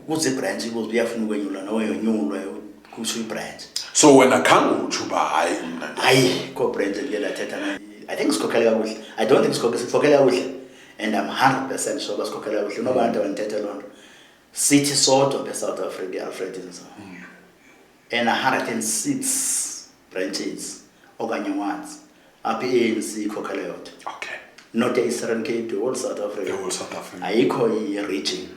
kuze branch ukuze uyafuna ukwenyula nawe yonyulwa kusho branch. So when akhange uchuba hayi ko branch ngiyela thetha na I think sikhokhela kakuhle. I don't think sikhokhela kakuhle and I'm 100% sure sikhokhela kakuhle nobantu abanthethe lonto. Sithi sodwa South Africa Alfredins. And 106 branches okanye ones apha ANC ikhokhela yodwa. Okay. Not a Eastern Cape to all South Africa. All South Africa. Ayikho i-region.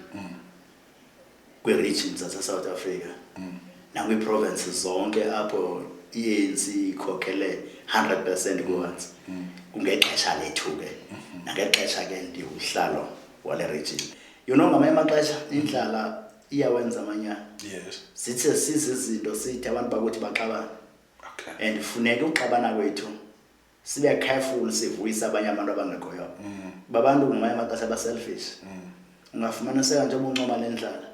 Kwi-regions zase South Africa. Nakwi-provinces zonke apho i-ANC ikhokhele 100% kuwansi. Kungexesha lethu ke. Nangexesha ke ndiuhlalo wale region. You know ngamanye amaxesha indlala iyawenza amanyana. Yes. Sithe sizizinto sithi abantu bakuthi baxabana. Okay. And funeka uxabana kwethu sibe careful sivuyisa abanye abantu abangekhoyo. Babantu ngamanye amaxesha ba-selfish. Ungafumana seka njengoba uncoma lendlala.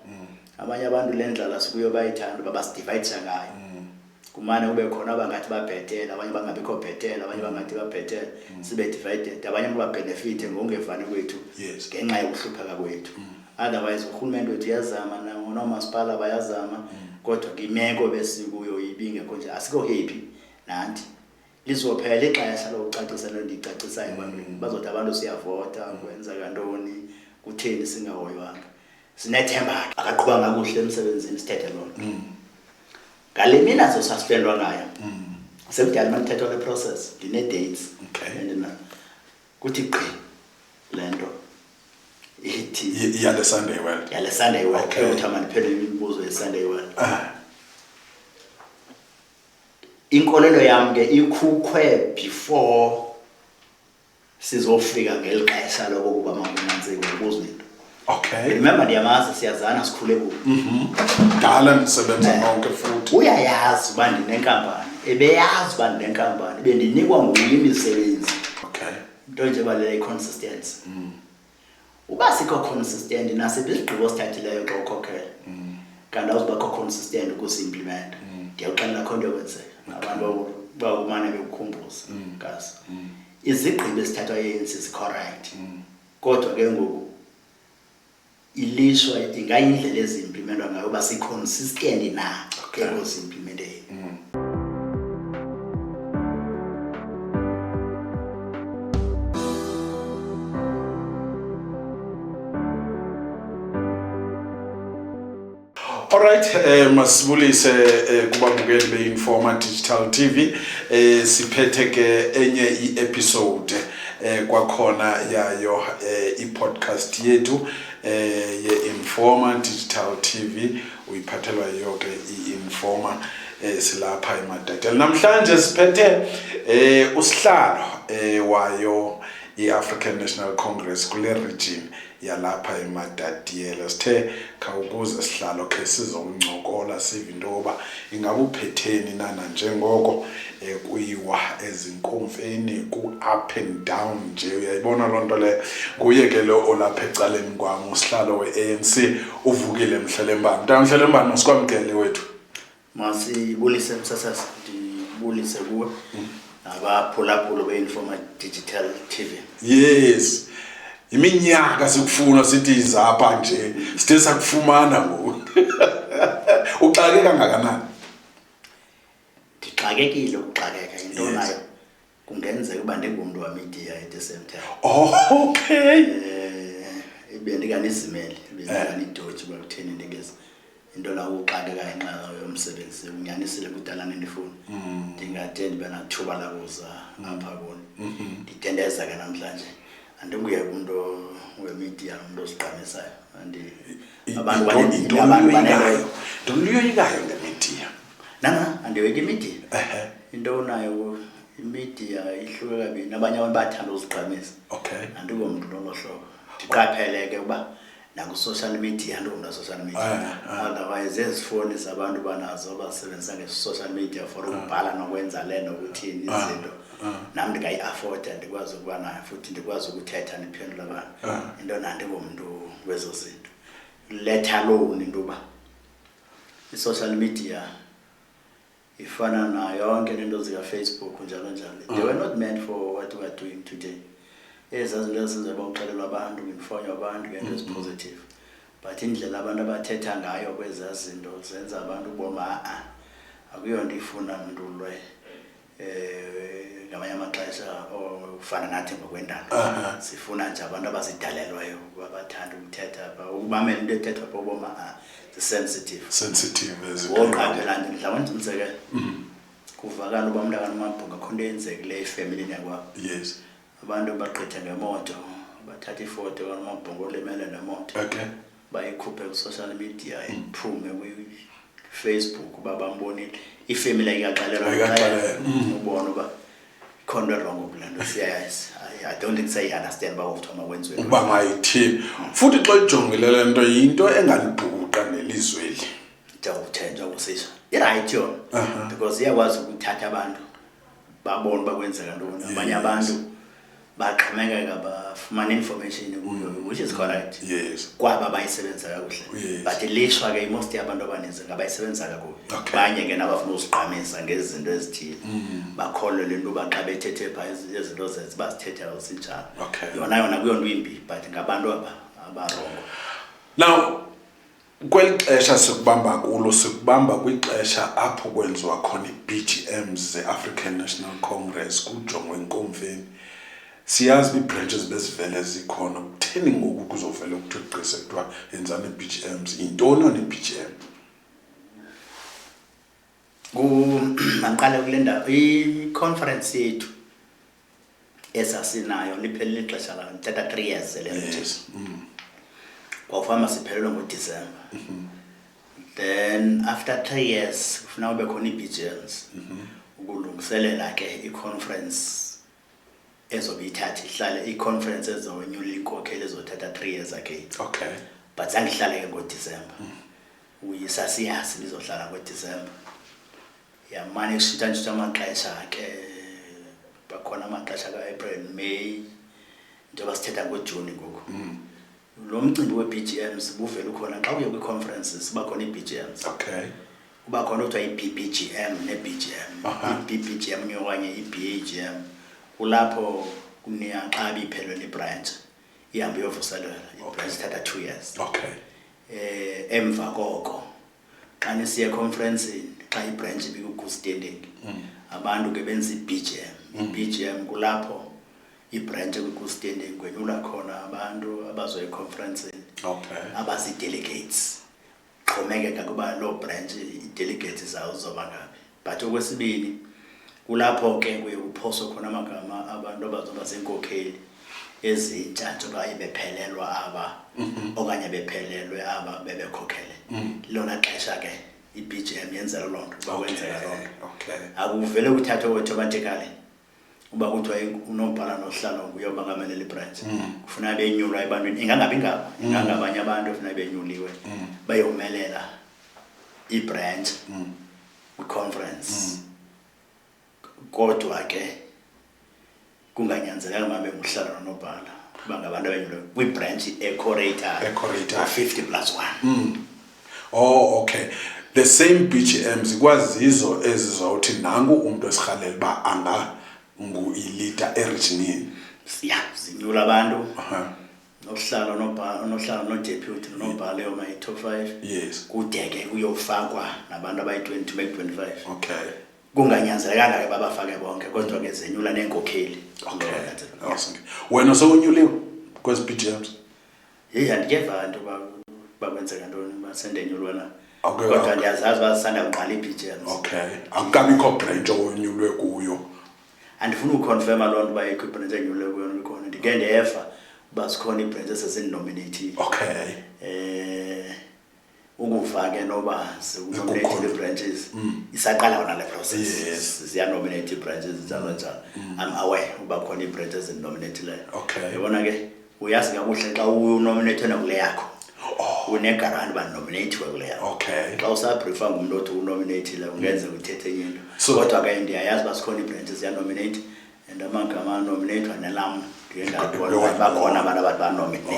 Abanye abantu lendlala sikuyo bayithanda babasidivide ngayo. Kumane ube khona abangathi babhetela abanye bangabikho bhetela abanye bangathi babhetela sibe divided abanye babenefit ngongevani kwethu ngenxa yokuhlupheka kwethu. Otherwise uhulumende wethu yazama nomasipala bayazama kodwa imeko besikuyo ibingekho nje asikho happy nanti lizophela ixesha lokucacisa londicacisayo ebantwini bazothi abantu siyavota kwenza kantoni kutheni singahoywanga sinethemba akaqhuba kakuhle emsebenzini sithethe lonto ngale mina zosuspendwa ngayo sekudala manthetho le process ndine dates and kuthi qhi lento ithi ya le Sunday well yale Sunday well ukuthi amaniphelele imibuzo ye Sunday well inkolelo yami ke ikhukhwe before sizofika ngelixesha lokuba makunantsike ukubuza into. Okay. Remember ndiyamazi siyazana sikhule ku. Dala nisebenza nonke futhi. Uyayazi uba ndinenkampani. Ebeyazi uba ndinenkampani. Bendinikwa nguye imisebenzi. Okay. Into nje balele consistency. Uba sikho consistent nasiphi isigqibo sithathileyo xa ukhokhela. Kanti awuzibakho consistent ukusimplement. Ndiyaqala khonto yokwenzeka. Abantu bakumane bekukhumbuza ngazi. Izigqibo esithathwa ANC is correct. Kodwa ke ngoku ilishwa ingayindlela ezimplementwa ngayo ba si consistent na ekuzimplementeni. Alright, masibulise kubabukeli beInforma Digital TV. Siphethe ke enye i-episode kwakhona yayo i-podcast yethu ye-Informa Digital TV. Uyiphathelwa yonke i-Informa silapha eMadadela. Namhlanje siphethe usihlalo wayo i-African National Congress kule region yalapha eMadadela. Sithe khawukuze sihlalo ke sizoncokola sive into oba ingabe uphetheni nana njengoko kuyiwa ezinkomfeni ku up and down nje uyayibona lonto le kuye ke lo olapha ecaleni kwami usihlalo weANC uvukile Mhlelembani. Mhlelembani masikwamkele wethu. Masibulise msasasa ndibulise kuwe abaphulaphula beInforma Digital TV. Yes. Iminyaka sikufuna sithi izapha nje sithe sakufumana ngoku. Uxake kangakanani? Ndixakekile ukuxakeka into nayo kungenzeka uba ndingumuntu wamedia at the same time. Oh okay. Bendikanizimele bendikanidotshi bakutheni ndingeza into la uxakeka ngenxa yomsebenzi unyanisile kudala nendifuna ndingade ndibe nathuba lakuza apha kuni nditendeza ke namhlanje andinguye umuntu wemedia umuntu osiqhamisayo andi abantu baneleyo ndoliyoyikayo ngemedia nana andiweke imedia into nayo imedia ihluke kabini abanye abantu bathanda uziqhamisa okay andingomuntu nolohlobo ndiqapheleke uba naku social media andonga social media otherwise ezifoni zabantu banazo basebenzisa nge social media for ukubhala nokwenza lento ukuthini izinto nami ndingayi-afford ndikwazi ukuba nayo futhi ndikwazi ukuthetha niphendula abantu into nandingomuntu wezo zinto let alone into uba i-social media ifana nayo yonke lento zika-Facebook njalo njalo. They were not meant for what we are doing today. Ezazinto ezenza bawuxelelwa abantu ngemfonyo abantu ngento positive but indlela abantu abathetha ngayo kwezazinto zenza abantu boma akuyonto ifuna umuntu lo ngamanye amaxesha ofana nathi ngokwendalo sifuna nje abantu abazidalelwayo abathanda ukuthetha ubamela into ethethwa boma sensitive woqaphela nje mhlawumbe umzekelo kuvakala uba umntana uMabhunga khona eyenzekile efamily yakwabo yes abantu baqithe ngemoto bathatha ifoto kaMabhunga olemele nemoto okay bayikhuphe ku social media iphume ku Facebook babambonile ifamily iyaxalela ubona uba khona wrong kulento siyayazi I don't think say understand ba uthoma kwenziwe uba mayithi futhi xa ijongile lento yinto engalibhuqa nelizweli uthenjwa kusisha right yona because iyakwazi ukuthatha abantu babona bakwenzeka ntoni abanye abantu baqhameka bafumana information kuyo which is correct yes kwaba bayisebenza kakuhle but lishwa ke most yabantu abaninzi ngabayisebenza kakuhle abanye ke nabafuna usiqhamisa ngezinto ezithile bakholwe lento baxa bethethe pha izinto zethu bazithetha usinjalo yona kuyonto imbi but ngabantu abarongo now kwelixesha sikubamba kulo sikubamba kwixesha apho kwenziwa khona iBGMs ze-African National Congress kujongwe inkomveni siyazi branches bezivele zikhona kutheni ngoku kuzovela ukuthiqise kuthiwa yenzana iBGMs intoni neBGM maqale kulenda i-conference yethu esasinayo liphelile ixesha la mthatha 3 years yes kwafama siphelelwe ngoDecember then after 3 years kufuna ube khona iBGMs ukulungiselela ke i-conference ezobe ithatha ihlale i-conference ezonyula inkokhelo ezothatha 3 years again okay but zangihlale ke ngoDecember uyisasiyazi lizohlala ngoDecember yamane kushintsha amaxesha ke bakhona amaxesha kaApril May njengoba sithetha ngoJune ngoku lo mcimbi weBGMs buvela ukhona xa uye kwi-conferences bakhona iBGMs okay uba khona kuthiwa iBBGM neBGM iBBGM nyokanye iBAGM kulapho kuniyaxaba iphelele ibranch ihambe yovuselela ibranch thatha 2 years okay emva koko xa nisiye conference xa ibranch ibiku standing abantu ke benza iBGM kulapho ibranch ku standing kwenyula khona abantu abazoya conference okay abazi delegates xhomekeka kuba lo branch i-delegates zawo zoba ngabe but okwesibili kulapho ke kuye kuphoso khona amagama abantu abazoba zenkokheli ezintsha njengoba ibephelelwa aba okanye bephelelwe aba bebekhokhele lona xesha ke iBGM yenzela lonto bakwenzeka lonto okay akuvele uthathe automatically uba kuthiwa unombhala nohlalo kuyoba ngamele libranch kufuna benyulwa ebantwini ingangabanye abantu ufuna benyuliwe bayomelela ibranch kwi-conference kodwa ke kunganyanzelanga mabe nguhlalo nobhala bangabantu abenyuliwe kwi-branch ecorator 50+1 oh okay the same BGMs ikwazizo ezizawuthi nangu umuntu esirhalela ba anga ngu-leader eregionini zinyula abantu nohlalo no-deputy nobhala yoma i-top 5 yes kude ke kuyofakwa nabantu abayi-20 to make 25 okay kunganyanzelekanga ke babafake bonke kodwa ke zenyula nenkokheli okay awesome wena sowunyuliwe kwezi BGMs andikeva abantu bakwenzeka ntoni basendenyulwa na okay kodwa ndiyazazi basanda kuqala iBGMs okay akukabikho branch onyulwe kuyo andifuna ukuconfirma loo nto bayikho ibranch enyulwe kuyo ikhona ndike ndeva uba zikhona ibranches ezinominated okay ukuva ke noba nominate branches isaqala wona le process ziyanominate branches njalo njalo I'm aware uba khona ibranches ezinominate okay yabona ke uyazi kakuhle xa unominate nakule yakho unegaranti banominate kule yakho okay xa usabrifa ngumuntu othi unominate la ungenze uthethe enye into kodwa ke ndiyayazi basikhona ibranches ziyanominate and amagama nominate nelam bakhona abantu abathi banominate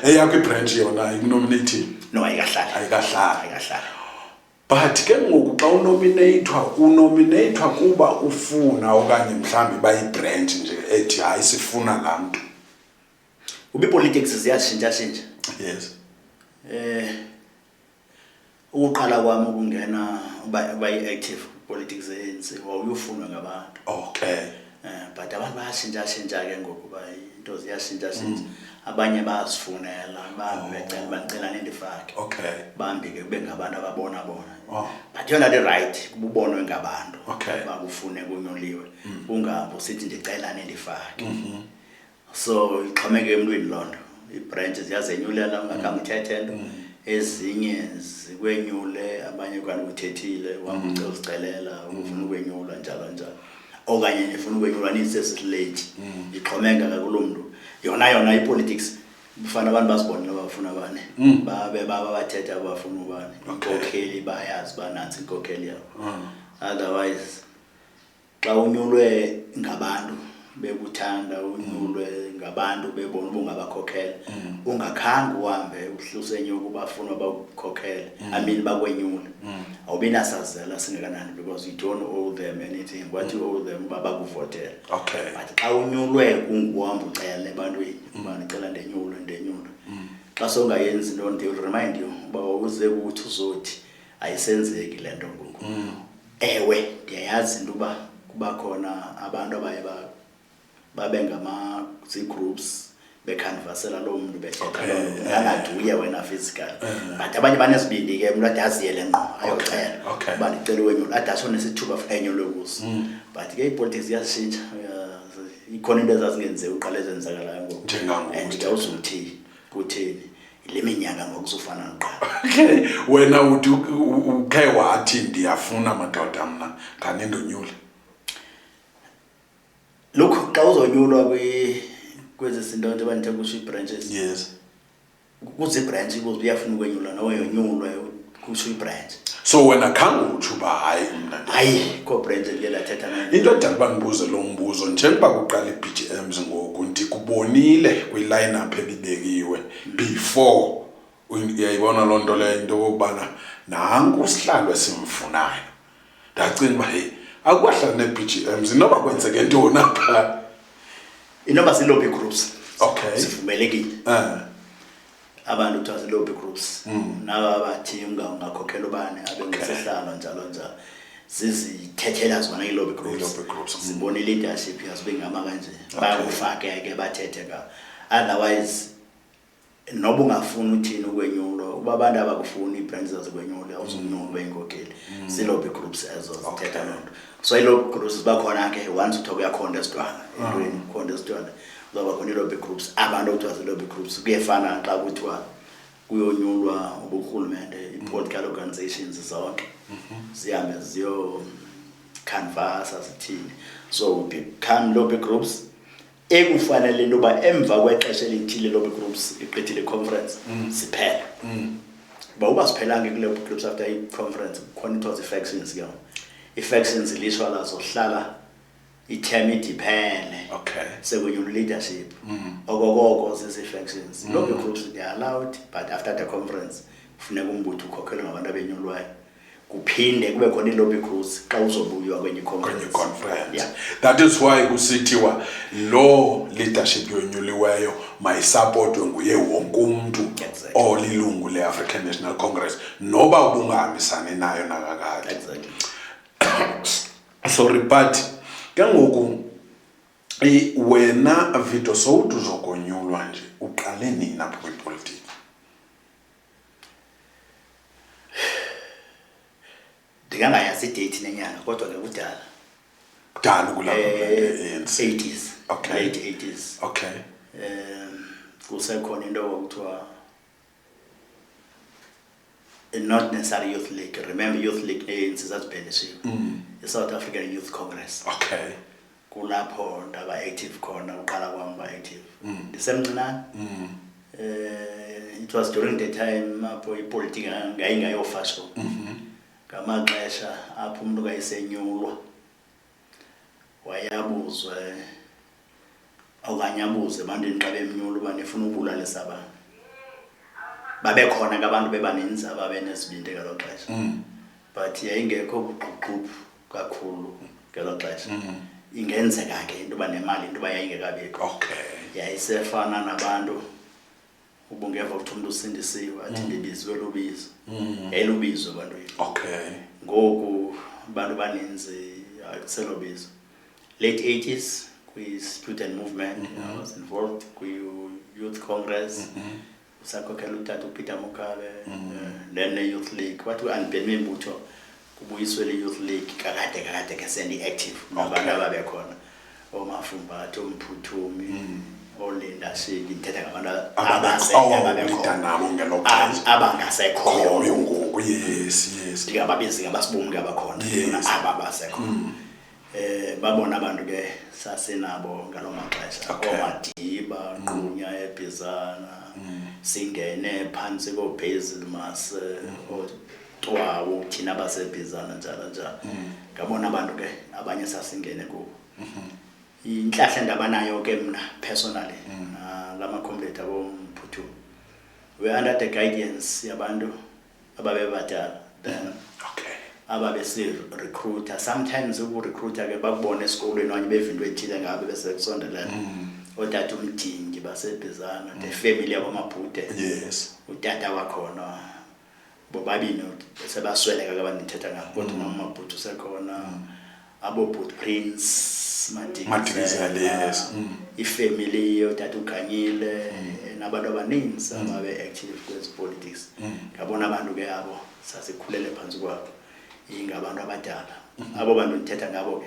eyakho ibranch yona ikunominated no ayikahlali but ke ngoku xa unominatwa kuba ufuna okanye mhlambi bayibranch nje ethi hayi sifuna laa mntu ubi politics ziyashintsha yes Ukuqala kwami ukungena uba active politics ANC wawufunwa ngabantu. Okay. But abantu bayashintsha ke ngokuba into ziyashintsha. Abanye bazifunela becela bacela nendifake. Okay. Bambi ke kube ngabantu ababona bona. Oh. But yona the right kubonwe ngabantu. Okay. Bakufune kunyoliwe. Ungabe usithi ndicela nendifake. So ixhomeke emntwini lonto. I-branches yazenyulela ungakhambi uthethe into. Ezinye zikwenyule abanye kanti uthethile wamcela uzicelela ufuna ukwenyula njalo. Okanye nifuna ukwenyula nisesisilate. Ixhomeka ke kulomntu. Yona ipolitics bufana abantu basibonile abafuna abane. Babe bathetha abafuna ubani. Inkokheli bayazi banansi inkokheli yabo. Otherwise xa unyulwe ngabantu bekuthanda unyulwe ngabantu bebona ubungabakhokhela ungakhange uhambe uhlusenye ukubafuna bakhokhela amini bakwenyula awubinasazela singekanani because you don't owe them anything what you owe them babakuvotela. Okay. But xa unyulwe kunguhamba ucela ebantwini ubani cela ndenyulwe xa songayenzi into they will remind you uba uze ukuthi uzothi ayisenzeki lento ngoku. Ewe ndiyayazi into uba kuba khona abantu abaye babe ngama groups becanvassela lo muntu bethetha lo muntu angaduye wena physical. But abanye banesibindi ke umuntu adaziyele ngqo ayocela uba ndicela wenyula adaso nesithuba fenyolo kuso. But ke ipolitics iyashintsha ikhona into ezazingenzeka uqala ezenzakalayo ngoku and ke uzuthi kutheni leminyaka ngokuzofana noqala. Okay, wena uthi ukhe wathi ndiyafuna madoda mna ngani ndonyula. Look, xa uzonyulwa kwezi zinto nje banithe kusho branches. Yes. Kuze branch because uyafuna ukwenyula nawe yonyulwa kusho branch. So wena khange uthi uba hayi mna hayi ko branch ke lathetha nayo. Into edala bandibuze lo mbuzo njengoba kuqala iBGMs ngoku ndikubonile kwi-lineup ebibekiwe before uyayibona loo nto leyo into yokubana nanku sihlalo esimfunayo ndacinga uba hey akwahlala neBGMs noba kwenzeke ntoni apha inoba silobby groups. Okay. Sivumelekile. Abantu kuthiwa silobby groups. Naba bathi ungakhokhela ubani abengusihlalo njalo. Sizithethela zona i-lobby groups. Sibona i-leadership yazibe ngama kanje. Bayakufake ke bathethe ka. Otherwise noba ungafuni uthini ukwenyulwa uba abantu abakufuni i-branches azikwenyula awuzunyulwa inkokheli. Silobby groups ezo zithetha loo nto. So i-lobby groups bakhona ke once uthoba uyakhondestwana entweni khondestwana uzaba khona i-lobby groups abantu okuthiwa zii-lobby groups kuyefana xa kuthiwa kuyonyulwa uburhulumente i-political organizations zonke zihambe ziyo-canvassa zithini so become lobby groups ekufanele into yoba emva kwexesha elithile lobby groups igqithile i-conference ziphela uba siphelanga kule groups after i-conference khona ithiwa zii-factions ke i-factions lishwa lazo hlala i-term idiphele. Okay. Sekwenyula leadership okokoko zezi-factions lobby groups they are allowed but after the conference kufuneka umbutho ukhokhelwe ngabantu abenyulwayo kuphinde kube khona i-lobby groups xa uzobuywa kwenye conference. Yeah. That is why kusithiwa lo leadership yonyuliweyo mayisupportwe nguye wonke umuntu olilungu le-African National Congress noba ubungahambisani nayo nakakade. Exactly. Sorry but ke ngoku wena Vito sowuthi uzokonyulwa nje uqale nini apho kwipolitiki? Ndingangayazi idate nenyanga kodwa ke kudala kulapho ANC 80s. Okay. Late 80s. Okay. Kusekhona into okuthiwa not necessarily Youth League. Remember Youth League ANC zazibhelishiwe. I-South African Youth Congress. Okay. Kulapho ndaba active khona uqala kwami ba active. Ndisemncinane. It was during the time apho ipolitiki ngayingayofashion. Ngamaxesha apho umuntu kayisenyulwa wayabuzwe okanye abuze ebantwini xa bemnyula uba nifuna ukubulalisa abantu. Babekhona ke abantu bebaninzi ababenesibindi ngelo xesha. But yayingekho buqhuqhuphu kakhulu ngelo xesha. Ingenzeka ke into yoba nemali into yoba yayingekabikho. Okay. Yayisefana nabantu ubungeva ukuthi umuntu usindisiwe athi libizwe lubizo elubizo abantu okay ngoku abantu baninzi akuselobizo late 80s kwi student movement I was involved kwi youth congress usakhokela utata uPeter Mukabe then youth league wathi anibheni imbutho kubuyiswe le youth league kakade ke sendi active nabantu ababekhona omafumbatho umphuthumi olinda shiki ngithetha ngabantu abasekhona nabo ngelokuqala abangasekhoyo ngoku yes ndingababizi ngabasibumbi abakhona ababasekhona babona abantu ke sasenabo ngalomaxesha omadiba Qunya eBizana singene phansi ko Basil Mas otwawo thina basebizana njalo ngabona abantu ke abanye sasingene ku inhlahla ndabanayo ke mina personally lama complete abomputhu we under the guidance yabantu ababebadala then ababese recruiter sometimes uku-recruiter ke bakubona esikolweni wanye bevinto ethile ngabe bese kusondelana otata umdingi basebhizana the family yabamabhude yes utata wakhona bobabini sebasweleka abantu nithetha ngabo kodwa nomabhude usekhona abobhude Prince Madikizela yes ifamily yotata uGanyile nabantu abaninzi ababe active kwezi politics ngabona abantu ke abo sasikhulele phansi kwabo ingabantu abadala abo bantu nithetha ngabo ke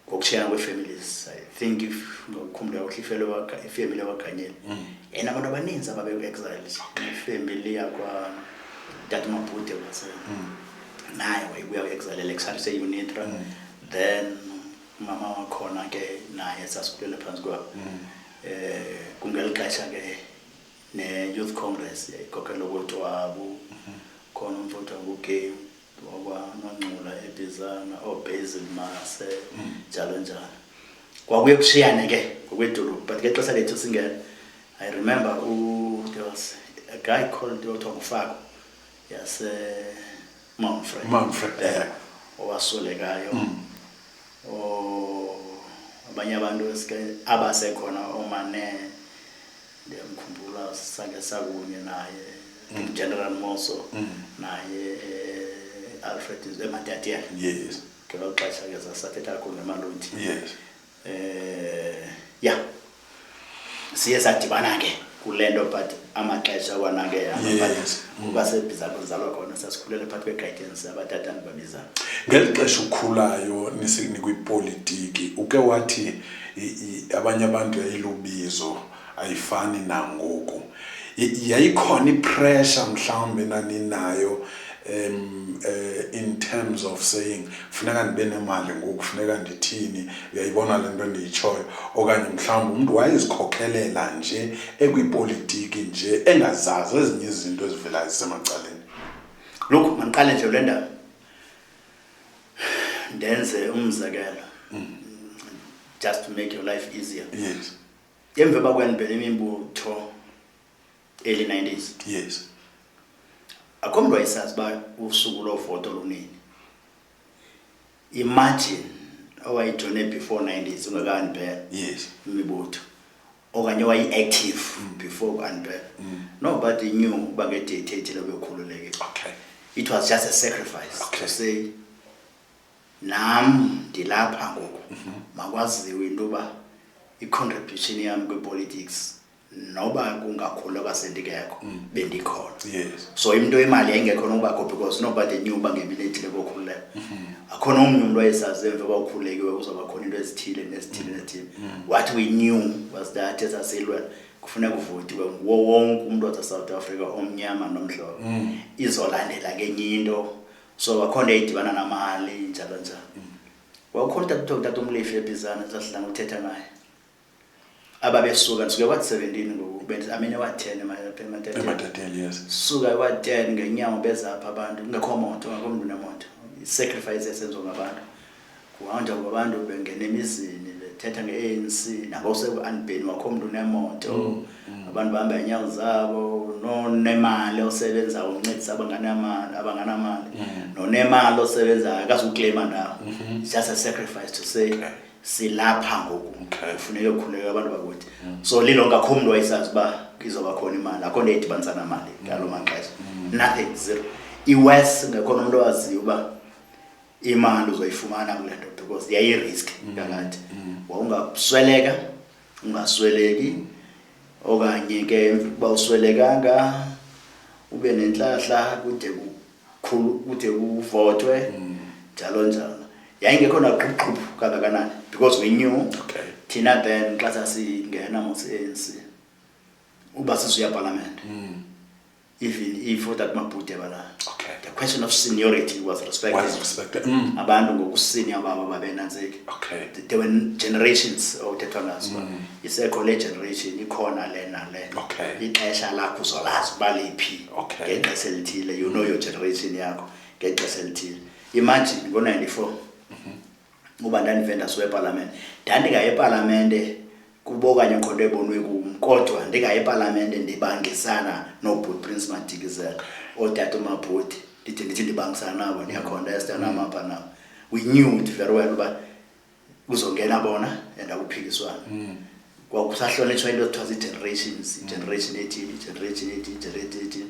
ngokushiyana kwe-families I think if ngokukhumbula uhlifelo wakhe ifamily waKhanyile yena abantu abaninzi ababe exile ifamily yakwa Tata Mabhude wase naye wayebuya exile Alexander Unitra then mama wakhona ke naye sasikhulele phansi kwabo kungelixesha ke ne youth congress yayikhokhelwa uTwabu khona umfowethu wakugame wakwaNongcula eBizana oBasil Mase njalo kwakuye kushiyane ke ngokwedolobha but ke xesha lethu singena I remember there was a guy called Dr. Mufako yase Manfred owasolekayo abanye abantu abasekhona omane ndiyamkhumbula sake sakunye naye General Moso naye Alfred Zematatiya yes ngelo xesha ke sasathetha khona eMaloti yes yeah siye sadibana ke kulento but amaxesha wanake yes kuba sebizana kuzalwa khona sasikhulele phakathi kwe-guidance abatata babizana ngelixesha ukhulayo nikwipolitiki uke wathi abanye abantu yayilubizo ayifani nangoku yayikhona ipressure mhlawumbe naninayo in terms of saying funeka ndibe nemali ngoku funeka ndithini uyayibona lento endiyitshoyo okanye mhlawumbe umuntu wayezikhokhelela nje ekwipolitiki nje engazazi ezinye izinto ezivelayo zisemacaleni look mandiqale nje le ndaba ndenze umzekelo just to make your life easier yes emva bakwenibhela imimbutho early 90s yes akho mntu wayesazi uba usuku lovoto lunini imagine owayijone before 90s ungakanibhela yes imibutho okanye wayi-active before kanibhela nobody knew uba ngedate ethile bekhululekile okay it was just a sacrifice to say nam ndilapha ngoku makwaziwe into yoba i-contribution yami kwi-politics noba kungakhulu abasendikekho bendikhona yes so into imali yayingekhona ubakho because nobody knew uba ngemini ethile bokhululeka akhona omnye umuntu wayesazi emva kwakhulekiwe kuzoba khona into ezithile nezithile what we knew was that esasilwela kufuneka uvotiwe nguwo wonke umuntu wase-South Africa omnyama nomhlophe izolandela ngenye into so wakhona eyidibana namali njalo wakhona utata umlefi eBizana sasidlanga uthetha naye ababesuka nisuke wathi 17 ngoku amene wathi 10 eMatatele yes suka wathi 10 ngenyawo bezapha abantu ngekho moto ngakomntu nemoto sacrifice esenziwa ngabantu kuhamba kwabantu bengena emizini bethetha ngeANC nabose-Anbeni wakhomntu nemoto abantu bahamba inyawo zabo nonemali osebenza uncedisa abanganamali nonemali osebenza akazukuclaima ndawo just a sacrifice to say silapha ngoku kufuneka kukhuleka abantu bakuthi so lilonke akho umuntu wayesazi uba izoba khona imali akho nto edibanisa namali ngalo maxesha nothing zero iwest ngekhona umuntu owaziyo uba imali uzoyifumana kule nto because yayi-risk kakade wawungasweleka ungasweleki okanye ke uba uswelekanga ube nenhlahla kude kuvotwe njalo njalo yayingekho naqhuqhuphu kangakanani because we knew thina then xa sasingena mos-ANC uba sisuya parliament even if that mabhuti abala the question of seniority was respected abantu ngokusenior babo babenantsiki there were generations okuthethwa ngazo isekho le generation ikhona le nale ixesha lakho uzolazi uba liphi ngexesha elithile you know your generation yakho ngexesha elithile imagine ngo-94 uba ndandivenda siwe eparlamente ndandingaye eparlamente kubo okanye khonto ebonwe kum kodwa ndingaye eparlamente ndibangisana nobhuti Prince Madikizela otata umabhuti ndithi ndibangisana nabo ndiyakhonda namapha nabo we knew it very well uba kuzongena bona and akuphikiswana kwakusahlonitshwa into ekuthiwa zii-generations generation 18 generation 18 generation 18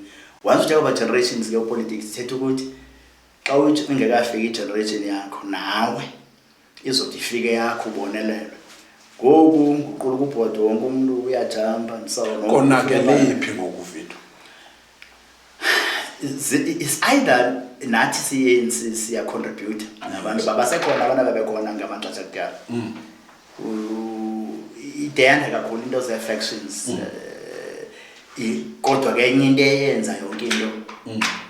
once uthetha uba generations ke-politics ithetha ukuthi xa ingekafika i-generation yakho nawe izothi ifike yakho ubonelelwe ngoku nguquluka ubhodi wonke umuntu uyajamba konakeliphi ngokuvido it's either nathi siyenzi siyacontribute nabantu babasekhona abantu ababekhona ngamaxesha akudala ideyanda kakhulu into ze-factions kodwa ke enye into eyenza yonke into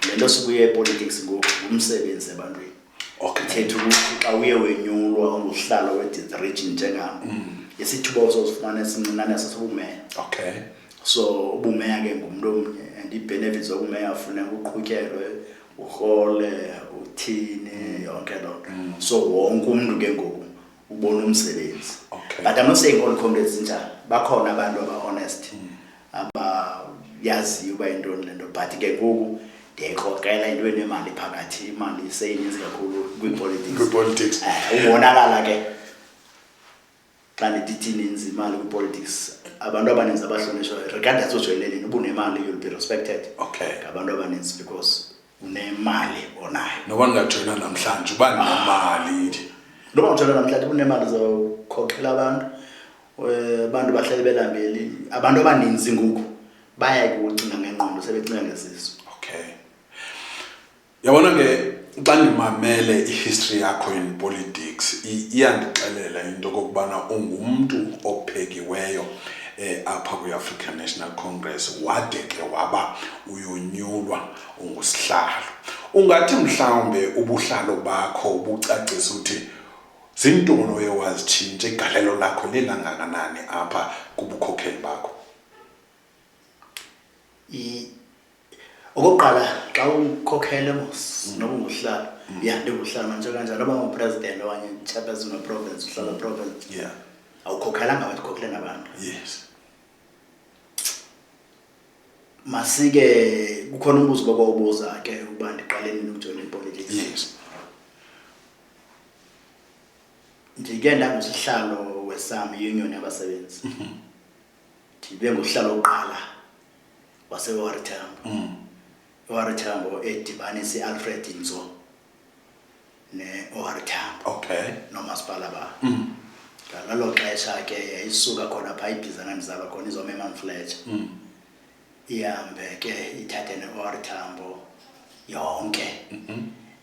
le nto sibuye epolitics ngoku ngumsebenzi ebantwini ithetha ukuthi xa uye wenyulwa unguhlalo we-region njengam isithuba uzozifumana esincinane sasobumeya so ubumeya ke ngumntu omnye and ii-benefits zobumeya funeka uqhutyelwe urhole uthini yonke loo nto so wonke umntu ke ngoku ubona umsebenzi but I'm not saying all comrades zinjalo bakhona abantu aba-honest abayaziyo uba yintoni le nto but ke ngoku ndiyayikrokrela into enemali phakathi imali iseyininzi kakhulu kwi-politics ubonakala ke xa ndithi ninzi imali kwi-politics abantu abaninzi abahlonishwayo regardless ojoyelelini ubunemali you'll be respected ngabantu abaninzi because unemali onayo noba ndingajoyina namhlanje uba nemali noba ngijoyina namhlanje unemali zokhokhela abantu bahlale belambeli abantu abaninzi ngoku baya kucinga ngengqondo sebecinga ngesiso yabona ke xa ndimamele ihistory yakho in politics iyandixelela into kokubana ungumntu ophekiweyo apha kwi-African National Congress wade ke waba uyonyulwa ungusihlalo ungathi mhlawumbe ubuhlalo bakho ubucacisa uthi zintoni oye wazitshintsha igalelo lakho lilangakanani apha kubukhokheli bakho okokuqala xa ukhokhele mos noba unguhlalo ndinguhlalo manje kanjalo noba ungupresident okanye chairperson we-province uhlala province awukhokhelanga wathi ukhokhele nabantu masike kukhona umbuzo bakwawubuza ke uba ndiqale nini ukujoyina ipolitics ndike ndangusihlalo wesam union yabasebenzi ndibe ngusihlalo oqala wase-OR Tambo OR Tambo edibanisa i-Alfred Nzo ne-OR Tambo nomasipala ba ngalalo xesha ke yayisuka khona phaa ibhizana ndizalwa khona izoma eMamfletcher ihambe ke ithathe ne-OR Tambo yonke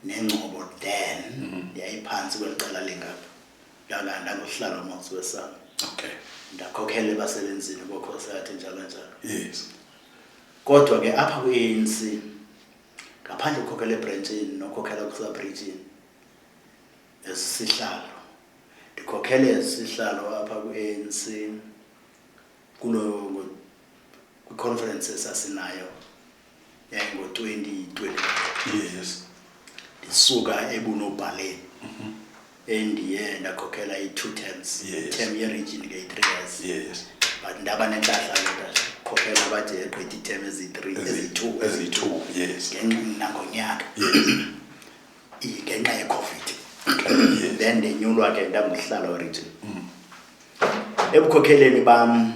nengcobo then yayiphantsi kweli qela lingapha ngalanda ngohlalo mos wesam ndakhokhela ebasebenzini bokhosati njalo njalo kodwa ke apha kwi-ANC ngaphandle ukhokhela ebrantshini nokhokhela kusabridgini esisihlalo ndikhokhele esisihlalo apha kwi-ANC kwi-conference esasinayo yango-2021 ndisuka ebunobhaleni endiye ndakhokhela i-2 terms term ye-region ke i-3 years but ndaba nentlahla ke khokhela abathi egqitha item eziyi-2 nangonyaka ngenxa ye-COVID then ndenyulwa ke ndanguhlala weregion ebukhokheleni bam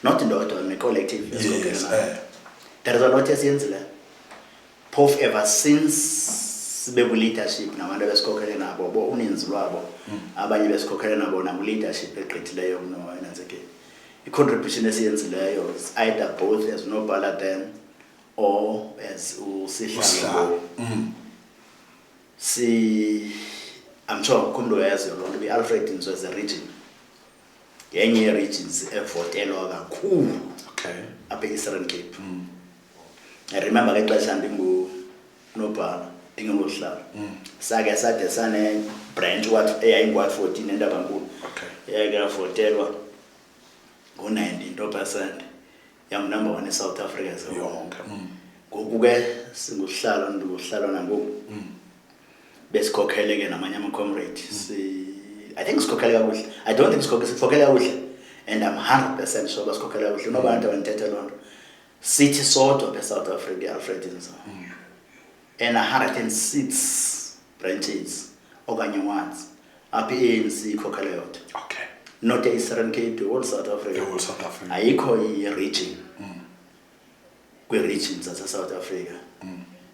not ndodwa ne-collective esikhokhela there is a lot esiyenzile phofu ever since sibe ku-leadership nabantu besikhokhele nabo uninzi lwabo abanye besikhokhele nabo naku-leadership egqithileyo kunoenanzeke i-contribution esiyenzileyo is either both as Nobhala then or as uSihlalo I'm sure kumntu uyaziyo loo nto be-Alfred was a region yenye ye-regions evotelwa kakhulu apha e-Eastern Cape I remember ke xesha ndinguNobhala ndingengoSihlalo sake sade sane-branch eyayingu-14 eNdabankulu yake yavotelwa ngo-90% number 1 eSouth Africa yonke ngoku ke singuSihlalo ndinguSihlalo nangoku besikhokhele ke namanye ama-comrade I think sikhokhele kakuhle I don't think sikhokhele kakuhle and I'm 100% sure basikhokhele kakuhle noba abantu abanithethe loo nto sithi sodwa beSouth Africa i-Alfred and 106 branches okanye ones apha i-ANC ikhokhele yodwa not e-Eastern Cape, the whole South Africa. Ayikho i-region kwi-regions zase-South Africa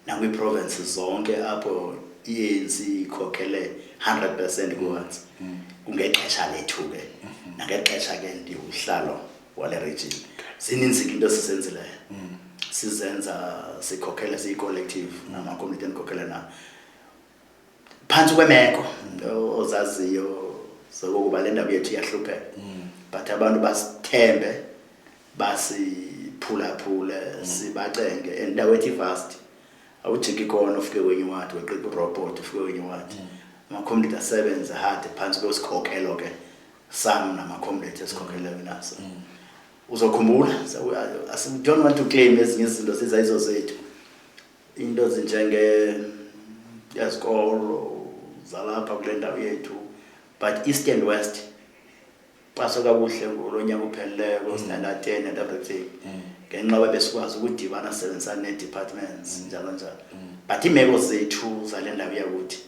nakwi-provinces zonke apho i-ANC ikhokhele 100% kuwanzi kungexesha lethu ke nangexesha ke ndiwuhlalo wale region zininzi into sizenzileyo sizenza sikhokhele siyi-collective nama-community endikhokhele na phantsi kwemeko ozaziyo sokuba le ndaba yethu iyahlupheka but abantu basithembe basiphulaphule sibacenge endawo ethi vast awujiki khona ufike kwenye wadi weqiqa urobot ufike kwenye wadi ama-community asebenze hard phantsi kwesikhokhelo ke sam nama-community esikhokheleyo naso uzokhumbula I don't want to claim ezinye izinto sizayizo zethu into zinjenge yazikolo zalapha kule ndawo yethu but east and west basoka kuhle ngolonyaka uphelileyo ko-standard 10 and everything ngenxa bebesikwazi ukudibana sisebenzisana nee-departments njalo njalo but iimeko zethu zale ndawo yakuthi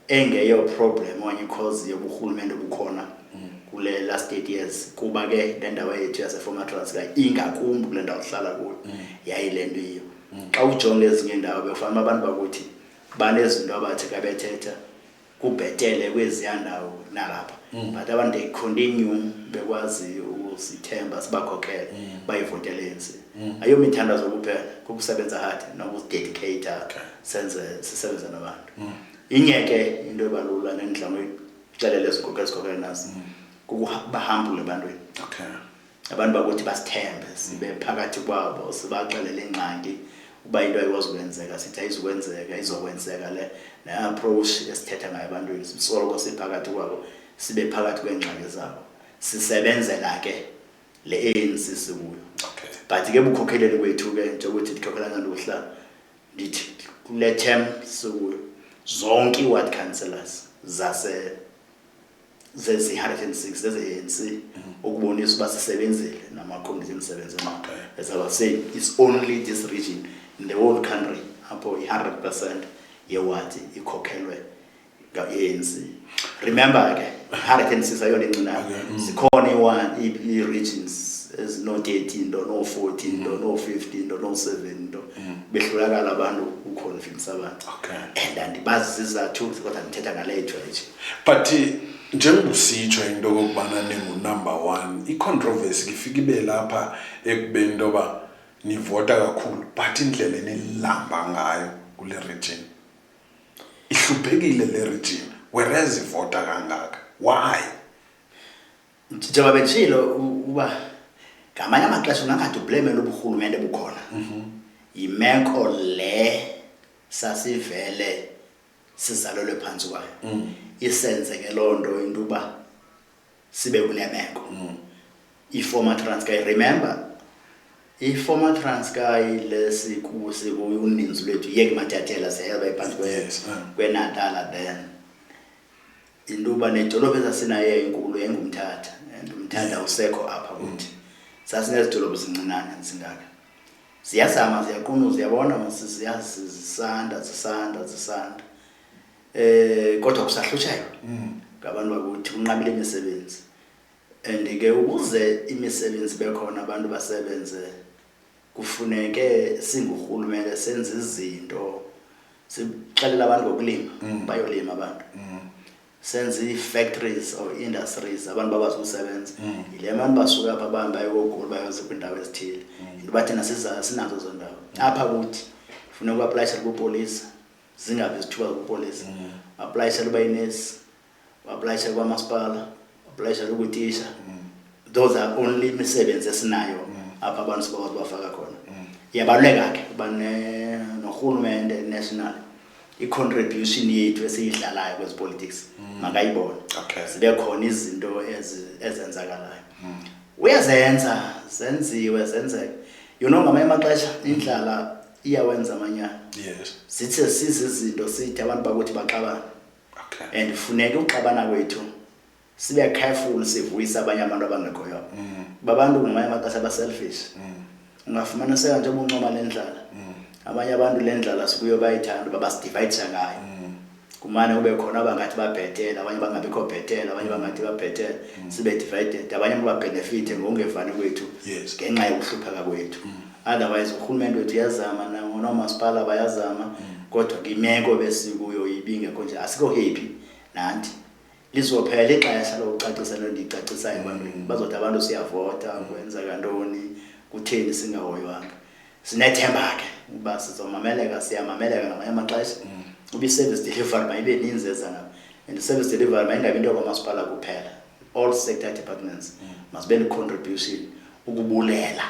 engeyo problem okanye i-cause yoburhulumente obukhona kule last 8 years kuba ke le ndawo yethu yaseformer Transkei ingakumbi kule ndawo sihlala kuyo yayile nto iyo xa ujonge ezinye indawo bekufanele abantu bakuthi banezinto abathi ka bethetha kubhetele kweziya ndawo nalapha but abantu they continue bekwazi ukusithemba sibakhokhele bayivotele ANC ayomithandazo kuphela kukusebenza hard nokudedicate sisebenze nabantu inye ke into ebalula nendlamo ixelele sikhokhele nazo kukubahambule ebantwini abantu bakuthi basithembe sibe phakathi kwabo sibaxelele ingxaki uba into ayikwazi ukwenzeka sithi ayizukwenzeka izokwenzeka le ne-approach esithetha ngayo ebantwini sisoloko siphakathi kwabo sibe phakathi kweengxaki zabo sisebenzela ke le ANC sikuyo but ke bukhokheleni kwethu ke njengokuthi ndikhokhela ngandokuhlala ndithi kule term sikuyo zonke i-ward councillors zezi-106 zeze-ANC ukubonisa uba sisebenzile nama-community emsebenzi nawo as I was saying it's only this region in the whole country apho i-100% yewadi ikhokhelwe nga-ANC remember ke 106 ayona encinane zikhona i-regions ezino-13 no-14 no-15 no-7 behlulakala abantu uconvince abantu and andibazi zizathu kodwa ndithetha ngalethu nje but njengositsho into okubana ningu-number 1 i-controversy ifika ibe lapha ekubeni into yoba nivota kakhulu but indlela enilamba ngayo kule region ihluphekile le region whereas ivota kangaka why njengoba bentshilo uba ngamanye amaxesha ungathi ublemele uburhulumente bukhona yimeko le sasivele sizalelwe phantsi kwayo isenzeke loo nto into uba sibe kule meko i-former Transkei remember i-former Transkei lesikuyo uninzi lwethu yeke Matyathela seyaba phantsi kweNatala then into uba nedolophu ezasinayo enkulu engumthatha and umthatha usekho apha kuthi sasinezidolophu zincinane zingaka ziyazama ziyaqunuza uyabona zisanda kodwa kusahlutshaywa ngabantu bakuthi unqabile imisebenzi and ke ukuze imisebenzi bekhona abantu basebenze kufuneke singurhulumente senze izinto sixelela abantu ngokulima bayolima abantu senze factories or industries abantu bakwazi ukusebenza ile manje basuka apha abantu bayokugula bayoze kwindawo ezithile bathi sinazo zondawo apha kuthi ufuna uku-applyisha kupolice zingabi izithuba kupolice applyisha kuba inesi applyisha kwamasipala applyisha kutisha those are only imisebenzi esinayo apha abantu sibakwazi bafaka khona iyabaluleka ke kuba nohulumende national i-contribution yethu esiyidlalayo kwezi-politics makayibone zibe khona izinto ezenzakalayo uyazenza zenzeke you know ngamanye amaxesha indlala iyawenza amanyana sithe izinto sithi abantu bakuthi baxabana and funeke uxabana kwethu sibe careful sivuyisa abanye abantu abangekhoyo babantu ngamanye amaxesha ba-selfish ungafumaniseka njengoba uncoma lendlala abanye abantu lendlala sikuyo bayithanda babasidivayidisha ngayo kumane kube khona abangathi babhetela abanye bangabikho bhetela abanye bangathi babhetela sibe divided abanye babenefite ngokungevani kwethu ngenxa yokuhlupheka kwethu otherwise uhulumende wethu uyazama nomasipala bayazama kodwa imeko besikuyo ibingekho nje asikho happy nanti lizophela ixesha lokucacisa lento ndicacisayo ebantwini bazothi abantu siyavota kwenza kantoni kutheni singahoywanga sinethemba ke uba sizomameleka siyamameleka ngamanye amaxesha ubi service delivery mayibe ninzi ezana and service delivery mayingabi into kwamasipala kuphela all sector departments must be a contribution ukubulela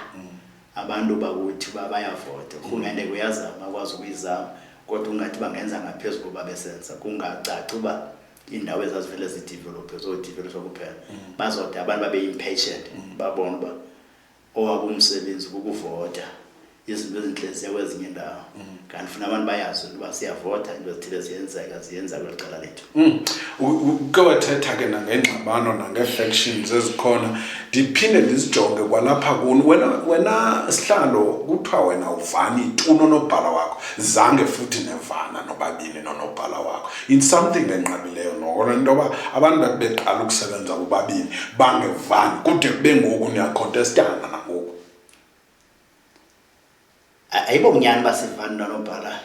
abantu bakuthi bayavota urhulumente kuyazama akwazi ukuyizama kodwa ungathi bangenza ngaphezulu kuba besenza kungacaci uba indawo ezazivele zidevelophe zodevelopha kuphela bazothi abantu babe impatient babona uba owabo umsebenzi ukuvota izinto ezinhleziyo kwezinye indawo kanti funa abantu bayazi ukuba siyavota into ezithile ziyenza kwelicala lethu ukewathetha ke nangengxabano nange-factions ezikhona ndiphinde ndizijonge kwalapha kuni wena sihlalo kuthiwa wena uvani tu nonobhala wakho zange futhi nevana nobabini nonobhala wakho it's something enqabileyo noko into yoba abantu bathi beqala ukusebenza bobabini bangevani kude kube ngoku niyakhonthestana nangoku ayibo mnyani basivana nonobhala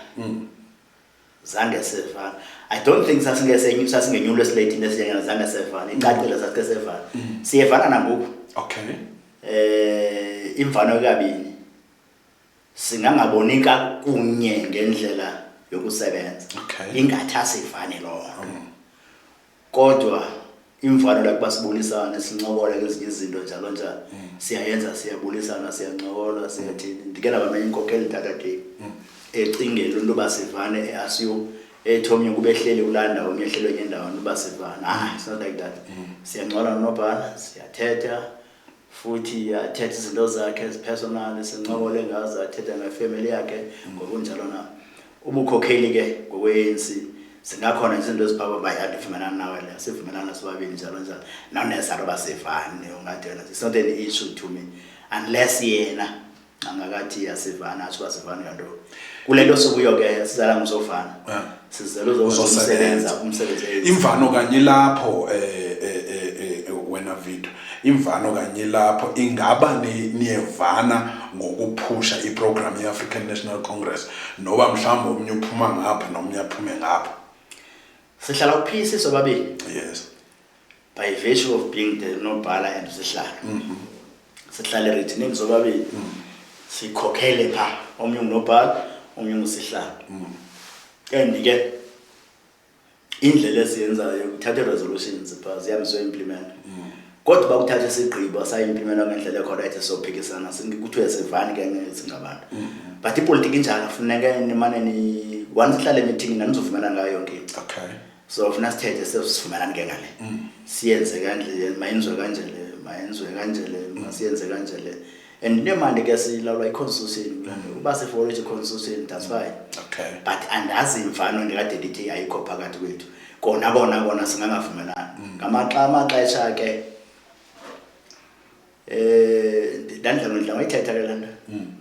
zange sevana I don't think sasingenyulo esilate into esinyanga zange sevana icacile saske sevana siyevana nangoku imvano kabini singangaboni kunye ngendlela yokusebenza ingathi asivane lonke kodwa imvano la kubasibulisana sincokola ngezinye izinto njalo njalo siyayenza siyabulisana siyancokola siyathini ndike nabamanye inkokheli tatati ecingela into basivane easiyo ethomnye kubehleli ulanda omnye ehlelwe ngendawo into basivana it's not like that siyancokola nobhala siyathetha futhi yathetha izinto zakhe personal sincokole ngazo athetha ngefamily yakhe ngokunjalo na ubukhokheli ke ngokwensi singakhona izinto eziphakwa bayavumelana nawe la sivumelana sobabili njalo njalo nawunesalo basivane ungadena it's not an issue to me unless yena angakathi yasivana athi basivana kanto kulento sokuyo ke sizala ngizofana sizela uzosebenza umsebenzi imvano kanye lapho wena video imvano kanye lapho ingaba niyevana ngokuphusha iprogram yeAfrican National Congress noba mhlawumbe omnye uphuma ngapha nomnye aphume ngapha sihlala uphisi sobabili by virtue of being the nobhala and sihlala sihlala returning sobabili sikhokhele pha omnye unobhala omnye usihlala and ke indlela esiyenzayo ukuthatha resolutions pha ziyamso implement kodwa bakuthatha isigqibo sayimplimenta ngendlela ecorrect sophikisana singikuthiwe sevani ke ngezingabantu but ipolitiki injalo kufuneka nimane ni once sihlale meeting nanizovumela ngayo yonke so ufuna sithethe sesivumelana ke ngale siyenze kanje mayenzwe kanjele masiyenze kanjele and nemandi ke silalwa iconstitution uba sifollow iconstitution that's fine but andazi imvano ndikade ndithi ayikho phakathi kwethu kona singangavumelana ngamaxesha ke ndandla ngidla ngayithetha ke lento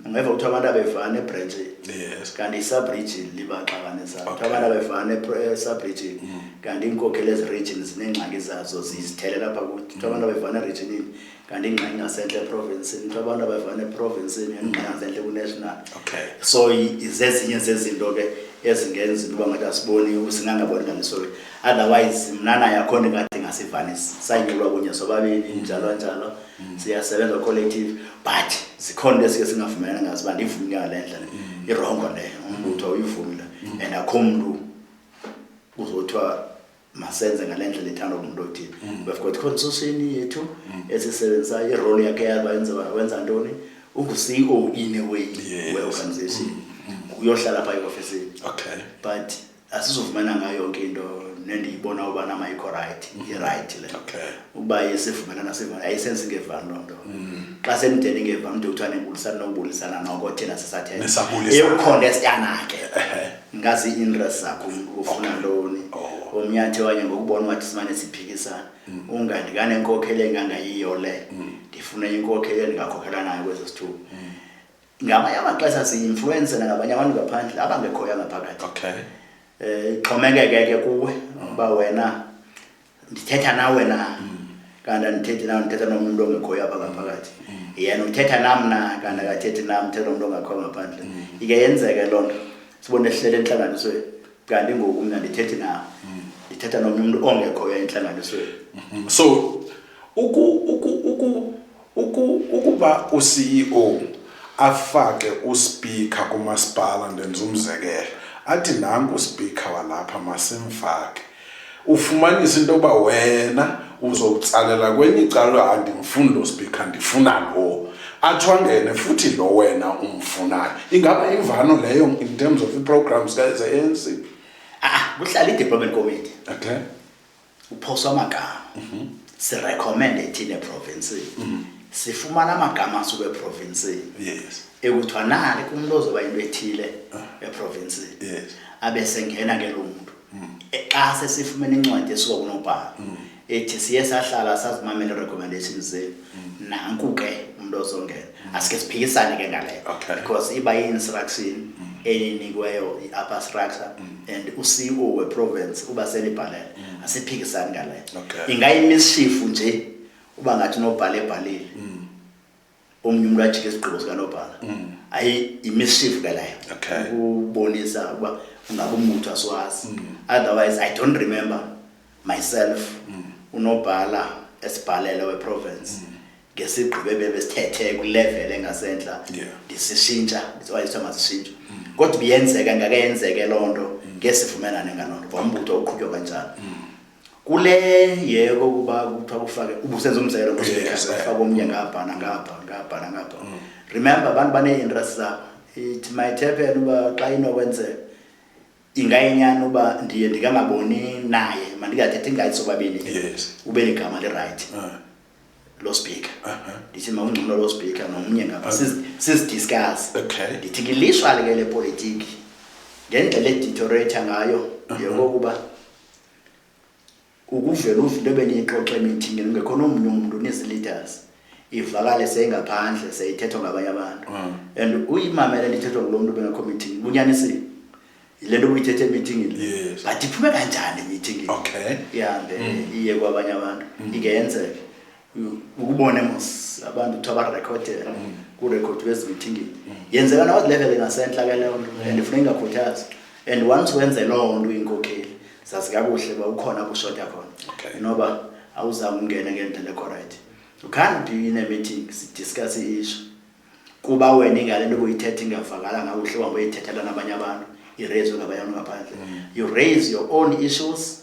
ungeva ukuthi abantu abevana ebranch yes kanti isub-region libaxabanisa Okay. abantu abevana esub-region kanti inkokheli ezi-region zinengxaki zazo zizithele lapha kuthi abantu abevana eregionini kanti ingxaki ngasenhle eprovinsini abantu abevana eprovinsini ingxaki ngasenhle ku-national okay so izezinye zezinto ke ezingenza ukuba ngathi asiboni singangaboni ngaliso otherwise mna naye akhona kade ngasivanisi sayinyulwa kunye sobabili njalo njalo siyasebenza collective but zikhona esike singavumelana ngazo uba ndivumi ngale ndlela irongo leyo umbutho uyivumile and akho mntu uzothiwa masenze ngale ndlela ithanda umuntu othile we've got constitution yethu esisebenza irole yakhe wenza ntoni ungu-CEO in a way we-organization uyohlala pha e-ofisini okay but asizovumana ngayo yonke into nendiyibona ubana mayikho right i-right le okay ukuba yesivumelana sivana ayisenzi ngevani loo nto xa senideni ngevani umntu kuthiwa nibulisana nokubulisana noko thina sisathetha eyokukhondestana ke ngazi i-interest zakho ufuna ntoni omnye athi wanye ngokubona wathi simane siphikisana ungandikane enkokheli engangayiyo le ndifuna inkokheli endingakhokhela nayo kwesi sithuba ngamanye amaxesha si-influence nangabanye abantu ngaphandle abangekhoyo ngaphakathi okay ixhomekeke ke kuwe uba wena ndithetha nawe na kanti andithethi nawe ndithetha nomuntu ongekhoyo apha ngaphakathi yena uthetha nam na kanti akathethi nam uthetha nomuntu ongekhoyo ngaphandle ike yenzeke loo nto sibone ehlele entlanganisweni kanti ngoku mna ndithethi nawe ndithetha nomnye umuntu ongekhoyo entlanganisweni so ukuba u-CEO afake uspeaker kumasipala ndenza umzekelo athi nangu uspeaker walapha masimfake ufumanisa into yokuba wena uzowutsalela kwenye icala andimfuni lo speaker ndifuna lo atsho angene futhi lo wena umfunayo ingaba imvano leyo in terms of i-programs ze-ANC kuhlala i-development committee okay uphoswa amagama sirecommende thina eprovinsini sifumana amagama asuke eprovinsini yes ekuthiwa nali kumuntu ozoba into ethile eprovinsini yes abe sengena ke lo muntu xa sesifumene incwadi esuka kunobhala ethi siye sahlala sazimamela recommendations zenu nanku ke umuntu ozongena asike siphikisane ke ngaleyo because iba i-instruction enikweyo i-upper structure and u-CEO we-province uba selibhalele asiphikisane ngaleyo ingayimishifu nje uba ngathi unobhala ebhalile omnye umuntu ajike isigqibo sikanobhala ayi imishifu ke leyo ukubonisa uba ungabe umuntu asiwazi otherwise I don't remember myself unobhala esibhalele we-province ngesigqibo ebesithethe kwilevel engasentla ndisishintsha ndiswayiswa masishintshe kodwa biyenzeka ngake yenzeke loo nto ngesivumelane ngaloo nto ngombutho uqhutywa kanjani kule yeko kuba kuthiwa kufake ubusenza umzekelo ngofaka omnye ngapha remember abantu bane-interest zabo it might happen uba xa inokwenzeka ingayinyani uba ndiye ndikangaboni naye mandingathethi ngathi sobabini ube ligama le-right lo speaker ndithi mawungcono lo speaker nomnye ngapha sizidiscuss ndithi ngilishwa ke le politiki ngendlela editorate ngayo yokokuba ukuvela uvinto beniyixoxe meeting ngekhona omunye umuntu nezi-leaders ivakale seyingaphandle seyithethwa ngabanye abantu and uyimamele ndithethwa ngulo muntu bengekho meeting bunyanisile yile nto buyithethe emeetingini but iphume kanjani emeetingini ihambe iye kwabanye abantu ingeyenzeke ukubone mos abantu kuthiwa barekhodela kurekhodi wezi-meetingini yenzeka nawo level engasentla ke leyo nto and ifuna ingakhuthazi and once wenze loo nto uyinkokheli sazi kakuhle uba ukhona kushota khona inoba awuzame ungene ngendlela ecorrect you can't be in a meeting sidiscuss i-issue kuba wena ingale nto buyithetha ingavakala ngakuhle uhambe uyithethela nabanye abantu iraise ngabanye abantu ngaphandle you raise your own issues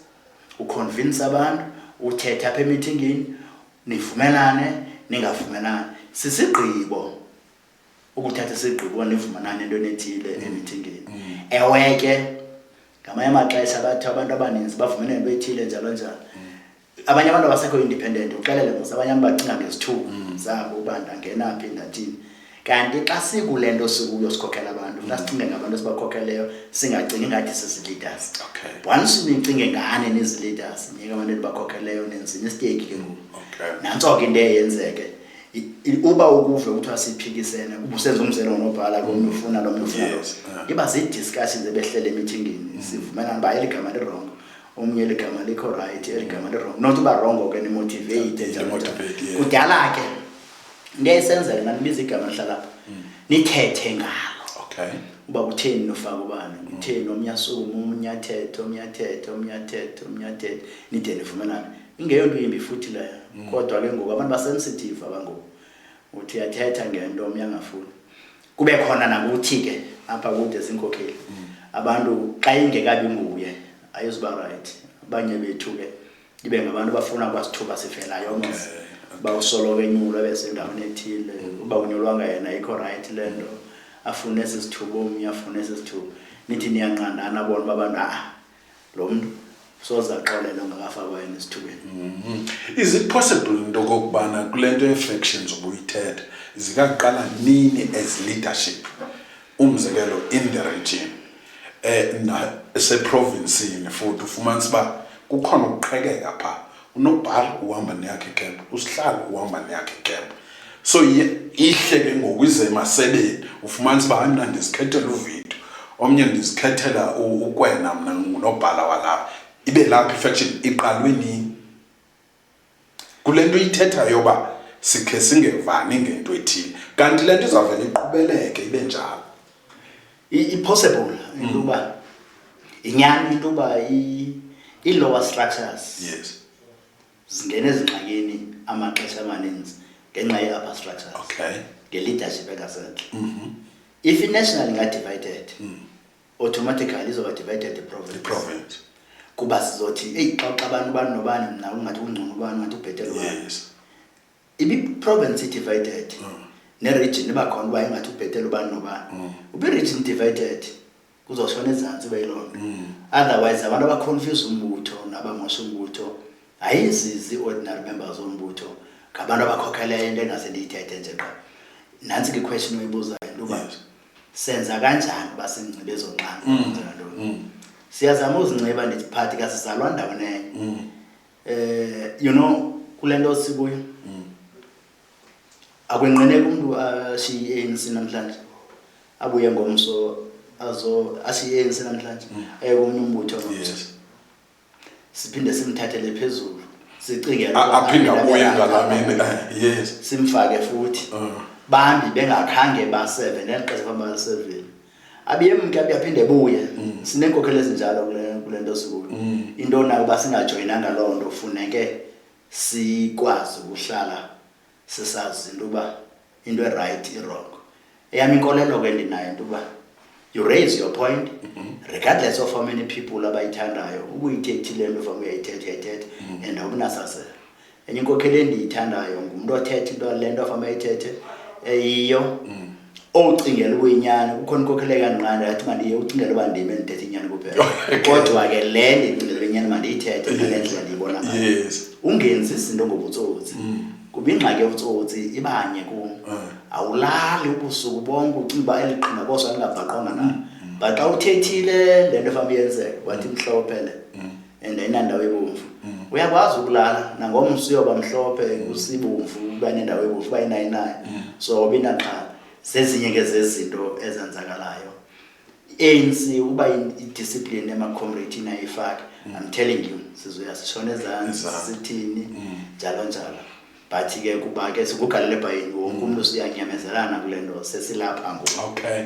uconvince abantu uthethe apha emeetingini nivumelane ningavumelani sisigqibo ukuthatha isigqibo nivumelane into nethile emeetingini ewe ke ngamanye amaxesha bathi abantu abaninzi bavumene into ethile njalo njalo abanye abantu abasekho independent uxelele mos abanye bacinga ngezithuba zabo uba ndangena phi ndathini kanti xa sikule nto sikuyo sikhokhela abantu funa sicinge ngabantu esibakhokheleyo singacingi ngathi sisi-leaders once nicinge ngane nizi-leaders nyeke abantu endibakhokheleyo nenzini isiteki ke ngoku nantso ke into eyenzeke uba ukuve ukuthi asiphikisene ubusenza umzelo nobhala komnye ufuna lo ufuna lo iba discussions ebehlele meetingini sivumelana ba eligama le wrong omnye eligama likho right eligama le wrong not uba wrong okay ni motivate kudala ke ngiyayisenzela nanibiza igama lihlala nithethe ngalo okay uba kutheni nofaka ubani kutheni omnyasuku umnyathethe nide nivumelana ingeyonto yimbi futhi la kodwa ke ngoku abantu basensitive abangoku uthi yathetha ngento omyangafuni kube khona nakuthi ke apha kude zinkokheli abantu xa ingekabi nguye ayizuba right abanye bethu ke ibe ngabantu bafuna kwasithuba sifela yonke bawusolo kenyulo bese endaweni ethile uba unyolwanga yena ayikho right lento afune sisithubo omnye afune sisithubo nithi niyanqandana bona abantu lo muntu soza xolela ngakafakwa yena esithubeni is it possible into kokubana kulento ye-factions obuyithetha zikaqala nini as leadership umzekelo in the region seprovincini futhi ufumanisa uba kukhona ukuqhekeka phaa unobhala uhamba neyakhe camp usihlalo uhamba neyakhe camp so ihle ke ngokuze emasebeni ufumanisa uba hayi mna ndizikhethela uvidiyo omnye ndizikhethela ukwena mna ngunobhala walapha ibe lapha i-faction iqalwe nini kule nto ithetha yoba sikhe singevani ngento ethile kanti le nto izawuvele iqhubeleke ibe njalo i-possible into uba inyani into uba i-lower structures yes zingene ezingxakini amaxesha amaninzi ngenxa ye-upper structures okay nge-leadership engasentle if i-national inga-divided automatically izoba divided the province kuba sizothi xa abantu bani nobani mna ungathi ungcono ubani ungathi ubhetele ubani ibi-province i-divided ne-region iba khona uba ingathi ubhetele ubani nobani ubi-region divided kuzoshona ezantsi ibe yilonto otherwise abantu abaconfuse umbutho nabamosha umbutho ayizizi ordinary members wombutho ngabantu abakhokheleyo into engase ndiyithethe nje qha nantsi ke question oyibuzayo ntoba senza kanjani uba singcibe ezonxanga kwenzela ntoni siyazama uzinceba ndithi phathi kasizalwa ndaweni enye you know kule nto sikuyo akwenqeneka umuntu ashiye i-ANC namhlanje abuye ngomso ashiye i-ANC namhlanje aye komunye umbutho nomso siphinde simthathele phezulu sicinge aphinda kuye ngalamini yes simfake futhi bambi bengakhange ba7 neliqesha bamba7 abiyemke aphinde buye sinenkokhelo ezinjalo kule nto sikuyo into nayo basingajoyinanga loo nto funeke sikwazi ukuhlala sisazi into uba into right i-wrong eyami inkolelo ke ndinayo into uba you raise your point regardless of how many people abayithandayo ukuyithethile into uvame uyayithetha and awubunasasela enye inkokhelo endiyithandayo ngumuntu othetha into le nto uvame uyayithethe eyiyo ocingela ubuyinyani kukhona inkokhelo ekanqanda yathi mandiye ucingela uba ndime ndithethe inyani kuphela kodwa ke le ndicingela inyani mandiyithethe ngalendlela ndiyibona ngayo ungenzi izinto ngobutsotsi kuba ingxaki yobutsotsi ibanye ku awulali ubusuku bonke ucinga uba eliqhinga koso lingabhaqwanga na but xa uthethile le nto ufane uyenzeke wathi mhlophe le and ayinandawo ebomvu uyakwazi ukulala nangomso uyoba mhlophe kusibomvu uba nendawo ebomvu uba inayinayo so ubinaxhala zezinye ke zezinto ezenzakalayo ANC uba i-discipline ema-comrade ayifaki I'm telling you sizoya sishona ezantsi sithini njalo njalo but ke kuba ke sikugalele ebhayini wonke umuntu siyanyamezelana kule nto sesilapha ngoku okay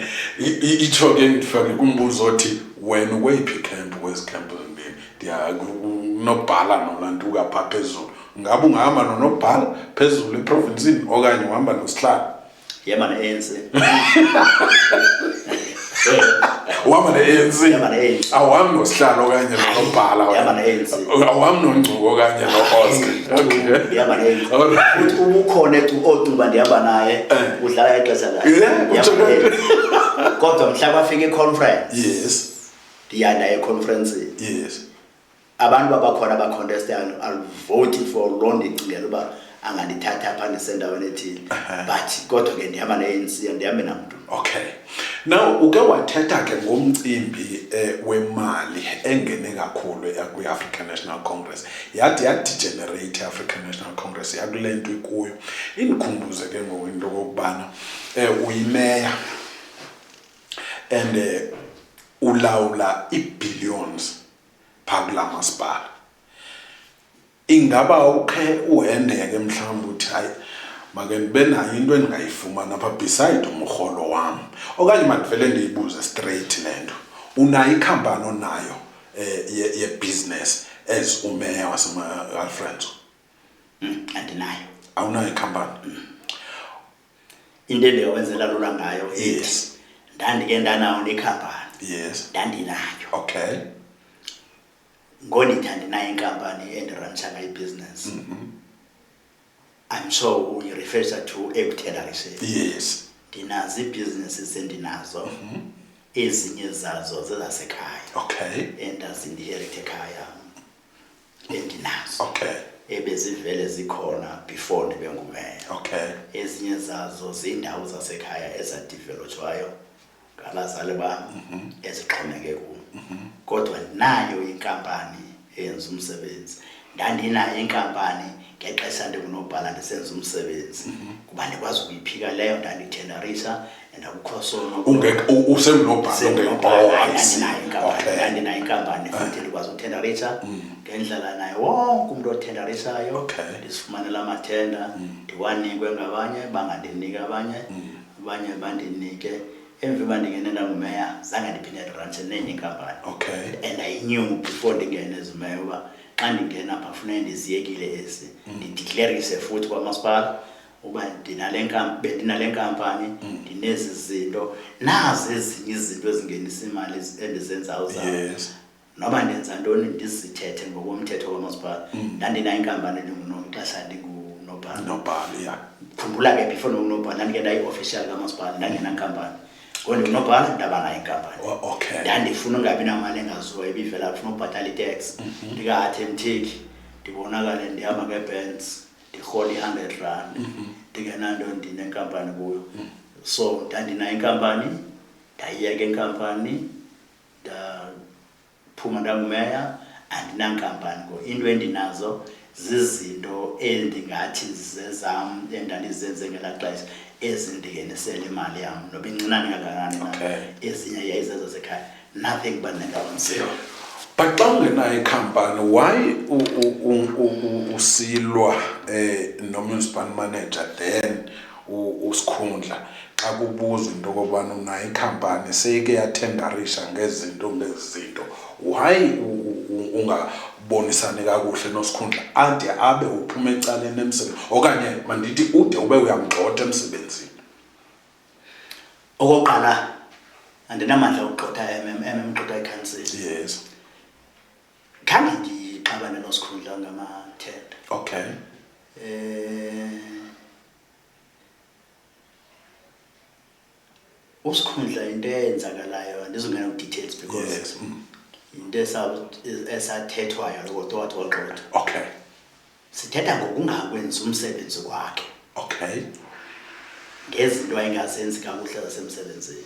itsho ke ndifake kumbuzo othi wena ukweyiphi camp kwezi camp ezimbini ndiyanobhala nolantuka phaa phezulu ngabe ungahamba nonobhala phezulu eprovinsini okanye uhamba nosihlalo yema ne-ANC uhamba ne-ANC yema ne-ANC awuhambi nosihlalo okanye nonobhala yema ne-ANC awuhambi nongcuko okanye no-Oscar yema ne-ANC futhi ubukhona ocinga ndihamba naye udlala ixesha lakhe kodwa mhla kwafika i-conference yes ndiyanda econferenceni yes abantu babakhona abaconteste I'll vote for loo ndicingela uba angandithatha apha ndisendaweni ethile but kodwa ke ndihamba ne-ANC andihambi namntu okay now uke wathetha ke ngomcimbi wemali engene kakhulu kwi-African National Congress yade yadegenerate i-African National Congress yakule nto ikuyo. Indikhumbuze ke ngoku into okokubana uyimeya and ulawula i-billions phakula masipala. Ingaba ukhe uhendeke mhlawumbe uthi hayi make ndibe nayo into endingayifumana apha beside umrholo wam, okanye mandivele ndiyibuze straight lento, unayo ikhampani onayo ye-business as umeya waseAlfred? Andinayo. Awunayo ikhampani? Into endiyawenzela lula ngayo yes ndandike ndanayo nekhampani. yes Ndandinayo. okay Ngonithi andinayo inkampani endiranisha ngayo ibhizinesi. I'm sure you refer to ekutenderiseni. yes Ndinazo iibhizinesi endinazo, ezinye zazo zezasekhaya. okay Endazindiherite ekhaya endinazo. okay Ebezivele zikhona before ndibe ngumeya. okay Ezinye zazo zindawo zasekhaya ezadivelopwayo ngabazali bam ezixhomeke kum. Kodwa nayo inkampani eyenza umsebenzi. Ndandinayo inkampani ngexesha ndingunobhala ndisenza umsebenzi kuba ndikwazi ukuyiphika leyo ndandithenderisa andakukho sona usengunobhala ndandinayo inkampani futhi ndikwazi ukuthenderisa ngendlela nayo wonke umuntu othenderisayo ndisifumanela amathenda ndiwanikwe ngabanye bangandinika abanye bandinike. Emva ndingene ndangumeya zange ndiphinde ndirantshe nenye inkampani. And I knew before ndingene ezimeya uba xa ndingena apha funeka ndiziyekile ezi ndideclarise futhi kwamasipala uba bendinale nkampani ndinezi zinto nazi ezinye izinto ezingenisa imali endizenzayo zam. Noba ndenza ntoni ndizithethe ngokomthetho kwamasipala. Ndandinayo inkampani xesha ndingunobhala. Khumbula ke before ndingunobhala ndandike ndayi-official kamasipala ndangenankampani. Ngonobhala ndabanayo inkampani. Ndandifuna ungabi namali engaziwayo ibivela kufuna ukubhatala itax. Ndingathemtheki ndibonakale ndihamba ngeBenz ndirhola i-R100 ndingenanto ndinenkampani kuyo. So ndandinayo inkampani ndayiyeka inkampani ndaphuma ndangumeya andinankampani. Into endinazo zizinto endingathi zezam endandizenze ngelaa xesha ezindingenisela imali yam noba incinane kangakanani na. Ezinye yayizezo zekhaya, nothing but nendawenziyo. But xa ungenayo ikhampani why usilwa no-municipal manager then usikhundla xa kubuzwa into okobana unayo ikhampani seyike yathendarisha ngezinto why ungabonisani kakuhle nosikhundla ade abe uphuma ecaleni emsebenzini okanye mandithi ude ube uyamgxotha emsebenzini? Okokuqala andinamandla okugxotha emgxotha ikhansili. yes khange ndixabane nosikhundla ngamathenda. Usikhundla into eyenzakalayo andizungena ku-details because into esathethwayo kodwa wathi wagxotha. Sithetha ngokungakwenzi umsebenzi wakhe. Ngezinto ayingazenzi kakuhle zasemsebenzini.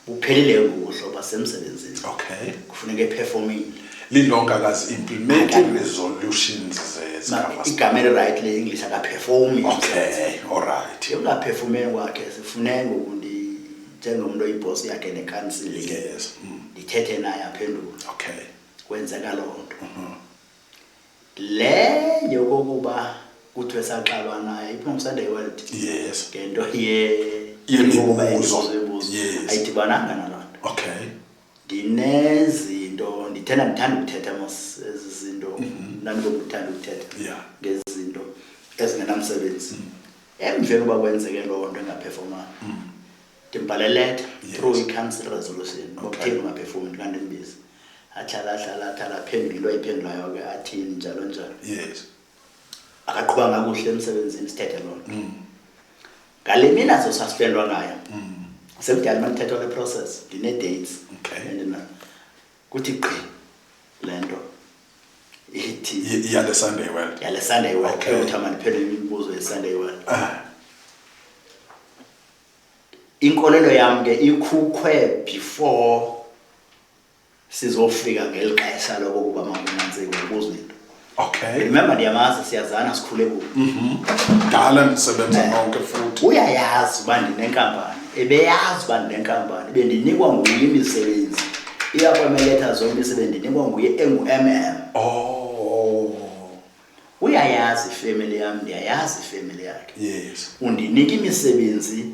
Uphelile ngokuhloba semsebenzini. Kufuneka eperformile. Lilonke akazi-implementing resolutions igama eli-right le-English akaperformi. Alright. Ungaphefumeni kwakhe sifuneka ngoku njengomuntu oyibhosi yakhe nekhansili ke ndithethe naye aphendule. Kwenzeka loo nto. Le yokokuba kuthiwe saxalwa naye iphuma Sunday World. Ngento yemibuzo. Ayidibananga naloo nto. Ndinezinto ndithanda ukuthetha ezi zinto ndandikuthanda ukuthetha ngezinto ezingenamsebenzi. Emveni uba kwenzeke loo nto engaphefomanga ndimbhale letter through i-council resolution ngokutheni ungaphefumi kanti ndibiza athala aphendule into ayiphendulayo ke athini njalo njalo. Akaqhubanga kakuhle emsebenzini sithethe loo nto. Ngale mina zosuspendwa ngayo sekudala manithetha le process ndine-dates kuthi gqi le nto ithi yale Sunday World. Ukuthi mandiphendule imibuzo ye-Sunday World. Inkolelo yam ke ikhukhwe before sizofika ngelixesha lokuba makunantsika ukubuza into. Okay. Remember ndiyamazi siyazana sikhule kulo. Dala nisebenza nonke futhi. Uyayazi uba ndinenkampani. Ebeyazi uba ndinenkampani. Bendinikwa nguye imisebenzi. Iyakwemeletha zonke imisebenzi ndinikwa nguye engu-MM. Oh. Uyayazi ifamily yami, ndiyayazi ifamily yakhe. Yes. Undinika imisebenzi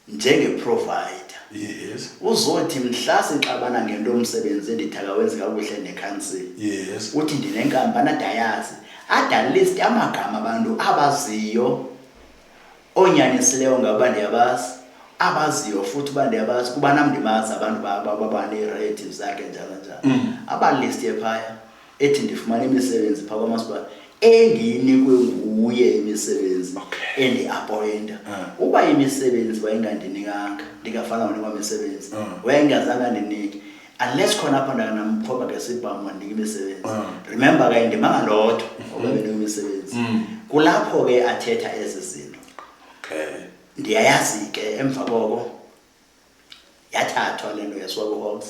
njenge-provider. Yes. Uzothi mhla sixabana ngento yomsebenzi endithaka wenze kakuhle nekhansile. Yes. Uthi ndinenkampani adayazi. At least amagama abantu abaziyo onyanisileyo ngaba ndiyabazi. Abaziyo futhi uba ndiyabazi kuba nam ndimazi abantu babane-relatives zakhe njalo njalo. Abalist ephaya ethi ndifumane imisebenzi phaa kwamasipala engiyinikwe nguye imisebenzi endi-appointa. Uba imisebenzi wayengandinikanga ndingafana ngonikwa imisebenzi wayengazange andiniki unless khona apha ndanamphoba ngesibhamu wandinika imisebenzi. Remember ke ndimanga lodwa ngoba benikwe imisebenzi. Kulapho ke athetha ezi zinto. Ndiyayazi ke emva koko yathathwa le nto yasiwa ku-Hawks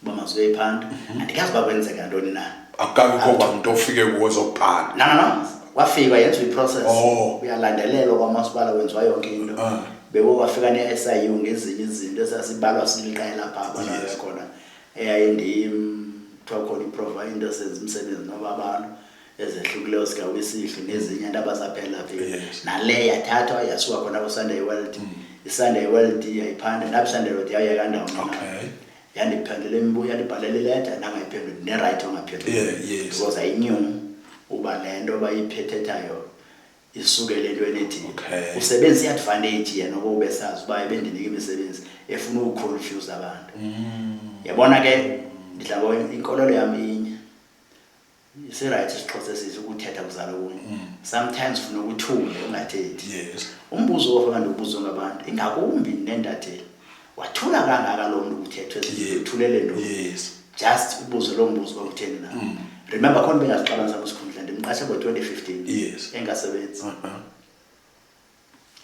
uba masiyoyiphanda. Andikazi uba kwenzeka ntoni na. Akukho umuntu ofike kuwo zokuphanda. No. Wafika yenziwa i-process. Uyalandelelwa kwamasipala wenziwa yonke into. Beko kwafika ne-SIU ngezinye izinto esasibalwa siliqela phaa abanayo khona. Eyayindim kuthiwa khona i-provider into senza umsebenzi noba abantu ezehlukileyo sikaWesihlu nezinye into abasaphela phi. Nale yathathwa yasuka khona ku-Sunday World. I-Sunday World yayiphanda nabi Sunday World yayeka ndawo. Yandiphendule imbuya yandibhalela ileta nangayiphenduli ne-right ongaphenduli. Because I knew uba le nto bayiphethethayo isukele entweni ethi usebenzisa i-advantage yena ngoba ubesazi uba ebendinika imisebenzi efuna ukuconfuse abantu. Yabona ke ndidla inkolelo yami inye. Isi-right isiXhosa sithi ukuthetha kuzala okunye. Sometimes ufuna ukuthule ungathethi. Umbuzo ofuna ndiwubuzwe ngabantu ingakumbi nendatheli. Wathula kangaka lo muntu kuthethwe uthulele nto. Just ubuzo lo mbuzo bakutheni na. Remember khona bengazixabanisa kusikhundla ndimqashe ngo-2015 engasebenzi.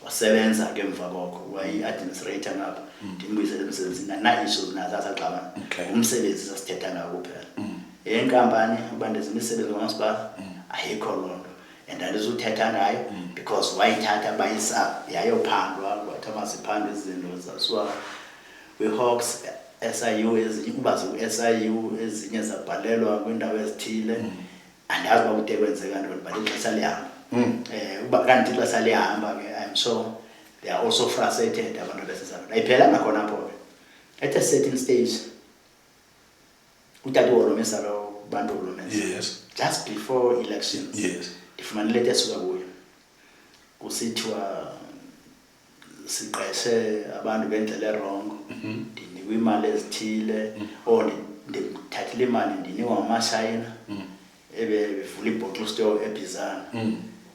Wasebenza ke emva koko wayi-administrator ngapha ndimbuyisele emsebenzini na-issues nazo asaxabana. Umsebenzi sasithetha ngawo kuphela. Yenkampani uba ndenza imisebenzi kwamasipala ayikho loo nto and andizuthetha ngayo because wayithatha bayisa yayophandwa kwathiwa masiphandwe izinto zasuka kwi-Hawks SIU ezinye kuba ziku-SIU ezinye zabhalelwa kwiindawo ezithile. Andazi uba kude kwenzeka ntoni but ixesha lihamba. Uba kanti ixesha lihamba ke I'm sure they are also frustrated abantu besizana. Ayiphelanga khona apho ke at a certain stage utata uHolomisa lo bantu uHolomisa just before elections ndifumana ileta esuka kuyo kusithiwa siqeshe abantu bendlela erongo. Ndinikwa imali ezithile ndithathile imali ndinikwa ngamaShayina bevula i-bottle store eBizana.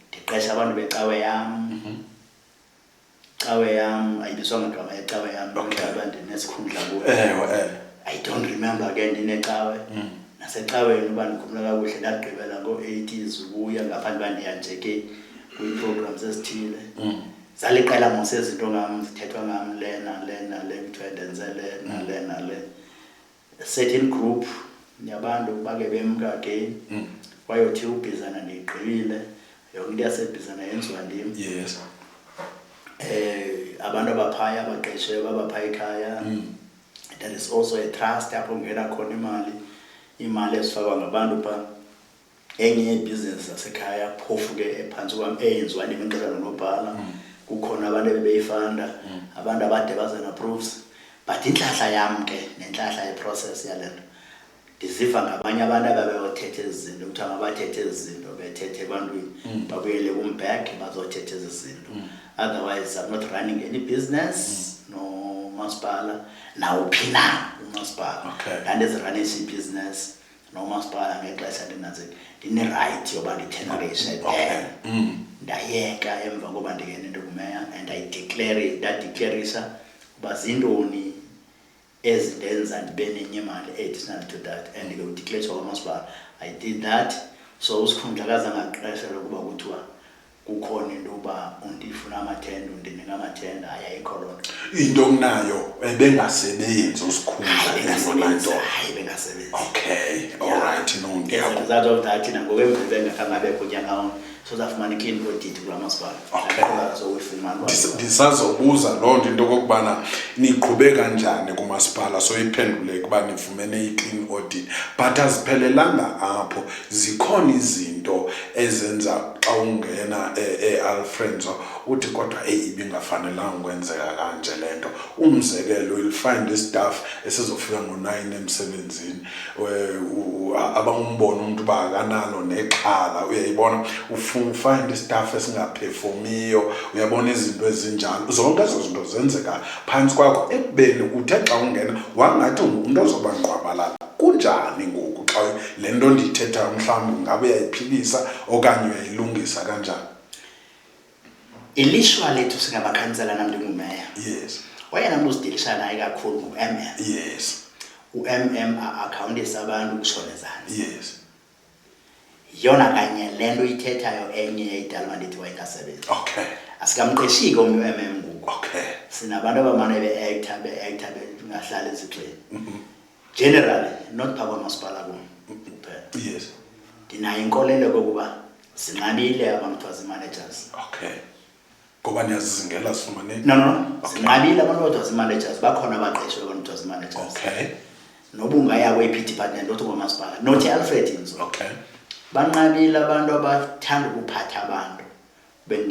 Ndiqesha abantu becawe yam. Cawe yam ayibizwa ngagama yecawe yam abantu nesikhundla kuyo. I don't remember again ndinecawe. Nasecaweni uba ndikhumula kakuhle ndagqibela ngo-80s ukuya ngaphandle uba ndiyanjeke kwi-programs ezithile. Zaliqela ngosezinto ngam zithethwa ngam le kuthiwa ndenze le nale. A certain group yabantu bake bemka again. Wayothi uBizana ndiyigqibile yonke into yaseBizana yenziwa ndim. Abantu abaphaya abaqeshe babaphaya ekhaya. There is also a trust apho ngena khona imali ezifakwa ngabantu phaa. Enye ibhizinesi zasekhaya phofu ke ephantsi kwam eyenziwa ndim ixesha nonobhala. Kukhona abantu ebebeyifanda abantu abade baze na-proofs but intlahla yam ke nentlahla yeprocess yale nto ndiziva ngabanye abantu ababeyothetha ezi zinto kuthiwa mabathethe ezi zinto bethethe ebantwini babuyele kumbhek bazothetha ezi zinto. Otherwise I'm not running any business nomasipala nawuphi na umasipala. Ndandiziranisha ibhizinesi nomasipala ngexesha ndinanzeka ndine-right yoba ndithenakishe ndayeka emva koba ndingene into kumeya and ndadeclarisha uba zintoni ezindenza ndibe nenye imali additional to that and ngekudeclarisha kwamasipala I did that. So usikhundla kaze ngaqesha lokuba kuthiwa kukhona into uba undifuna amathenda undinika amathenda ayayikho loo nto into kunayo bengasebenzi usikhundla hayi bengasebenzi okay all right no ngiyazathu of that thina ngokwemvelo engakangabekho unyaka wonke so zafumana i-clean audit kula masipala so uyifumana ndisazobuza loo nto into okokubana niqhube kanjani kumasipala so iphendule ukuba nifumene i-clean audit but aziphelelanga apho zikhona izinto ezenza xa ungena e-Alfredo uthi kodwa ibingafanelanga ukwenzeka kanje lento umzekelo you'll find istaff esizofika ngo-9 emsebenzini abangumbona umuntu uba akanalo nexhala uyayibona ufind istaff esingaperformiyo uyabona izinto ezinjalo zonke ezo zinto zenzeka phansi kwakho ekubeni uthe xa ungena wangathi umuntu ozoba ngqwabalala kunjani ngoku xa le nto ndiyithetha mhlawumbi ngabe uyayiphilisa okanye uyayilungisa kanjani ilishwa lethu singabakhansela nam ndingumeya yes oyena mntu usidilisha naye kakhulu ngu-MM yes u-MM akhawuntisa abantu ukutshona ezantsi yes yona kanye le nto ithethayo enye yayidala uba ndithi wayingasebenzi okay asikamqeshiki omnye u-MM ngoku okay sinabantu abamane be-actor bengahlali ezixeni generally not phaa kwamasipala kum kuphela yes ndinayo inkolelo kokuba sinqabile abantu kuthiwa zii-managers okay ngoba niyazizingela sifumane no sinqabile abantu kuthiwa zii-managers bakhona abaqeshwe abantu kuthiwa zii-managers okay noba ungaya kweyiphi department othi kwamasipala not i-Alfred inzo okay banqabile abantu abathanda ukuphatha abantu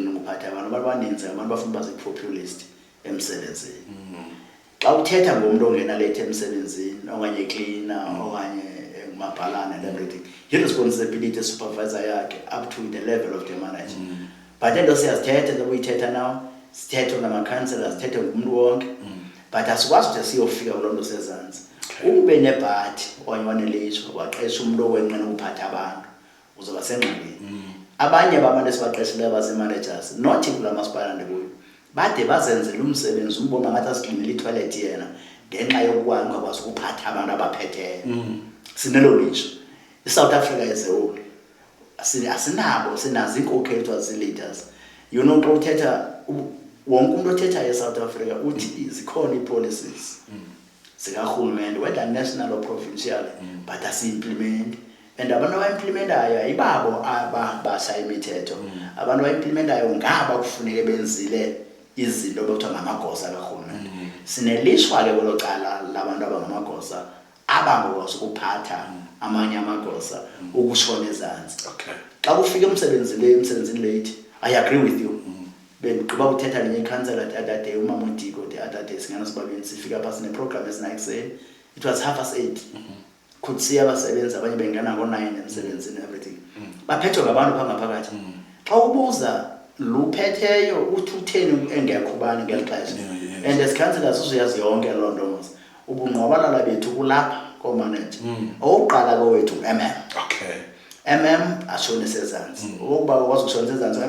ukuphatha abantu baninzi abantu bafuna uba zii-populist emsebenzini xa uthetha ngomntu ongena late emsebenzini okanye cleaner okanye ngumabhalana and everything yi-responsibility supervisor yakhe up to the level of the manager but ento siyazithetha njengoba uyithetha nawo sithethe ngamakhansela sithethe ngumntu wonke but asikwazi ukuthi siyofika kuloo nto sezantsi ube nebhathi okanye wanelitsho waqesha umntu owenqena ukuphatha abantu uzoba sengxakini abanye babantu esibaqeshileyo bazii-managers nothi kula masipala ndikuyo bade bazenzela umsebenzi umbona ngathi asiklinele itoilet yena ngenxa yokungakwazi ukuphatha abantu abaphetheyo sinelo litsho iSouth Africa as a whole asinabo sinazo iinkokheli kuthiwa zii-leaders you know xa uthetha wonke umuntu othethayo eSouth Africa uthi zikhona ii-policies zikarhulumente whether national or provincial but asi-implement and abantu aba-implementayo ayibabo abashaya imithetho abantu aba-implementayo ngaba kufuneke benzile izinto bekuthiwa ngamagosa karhulumente sinelishwa ke kwelo cala labantu abangamagosa abangakwazi ukuphatha amanye amagosa ukutshona ezantsi okay xa kufika emsebenzini late I agree with you bendigqiba uthetha nenye ikhansela the other day umama uDiko the other day singana sibabini sifika pha sine-program esinayikuseni it was 8:30 could see abasebenzi abanye bengena ngo-9 emsebenzini everything baphethwe ngabantu phaa ngaphakathi xa ubuza luphetheyo uthi utheni engekho ubani ngeli xesha and as councillors uzuyazi yonke loo nto mos ubungqwabalala bethu kulapha koomanage owokuqala kowethu okay ashone sezantsi ukuba ukwazi ukushona sezantsi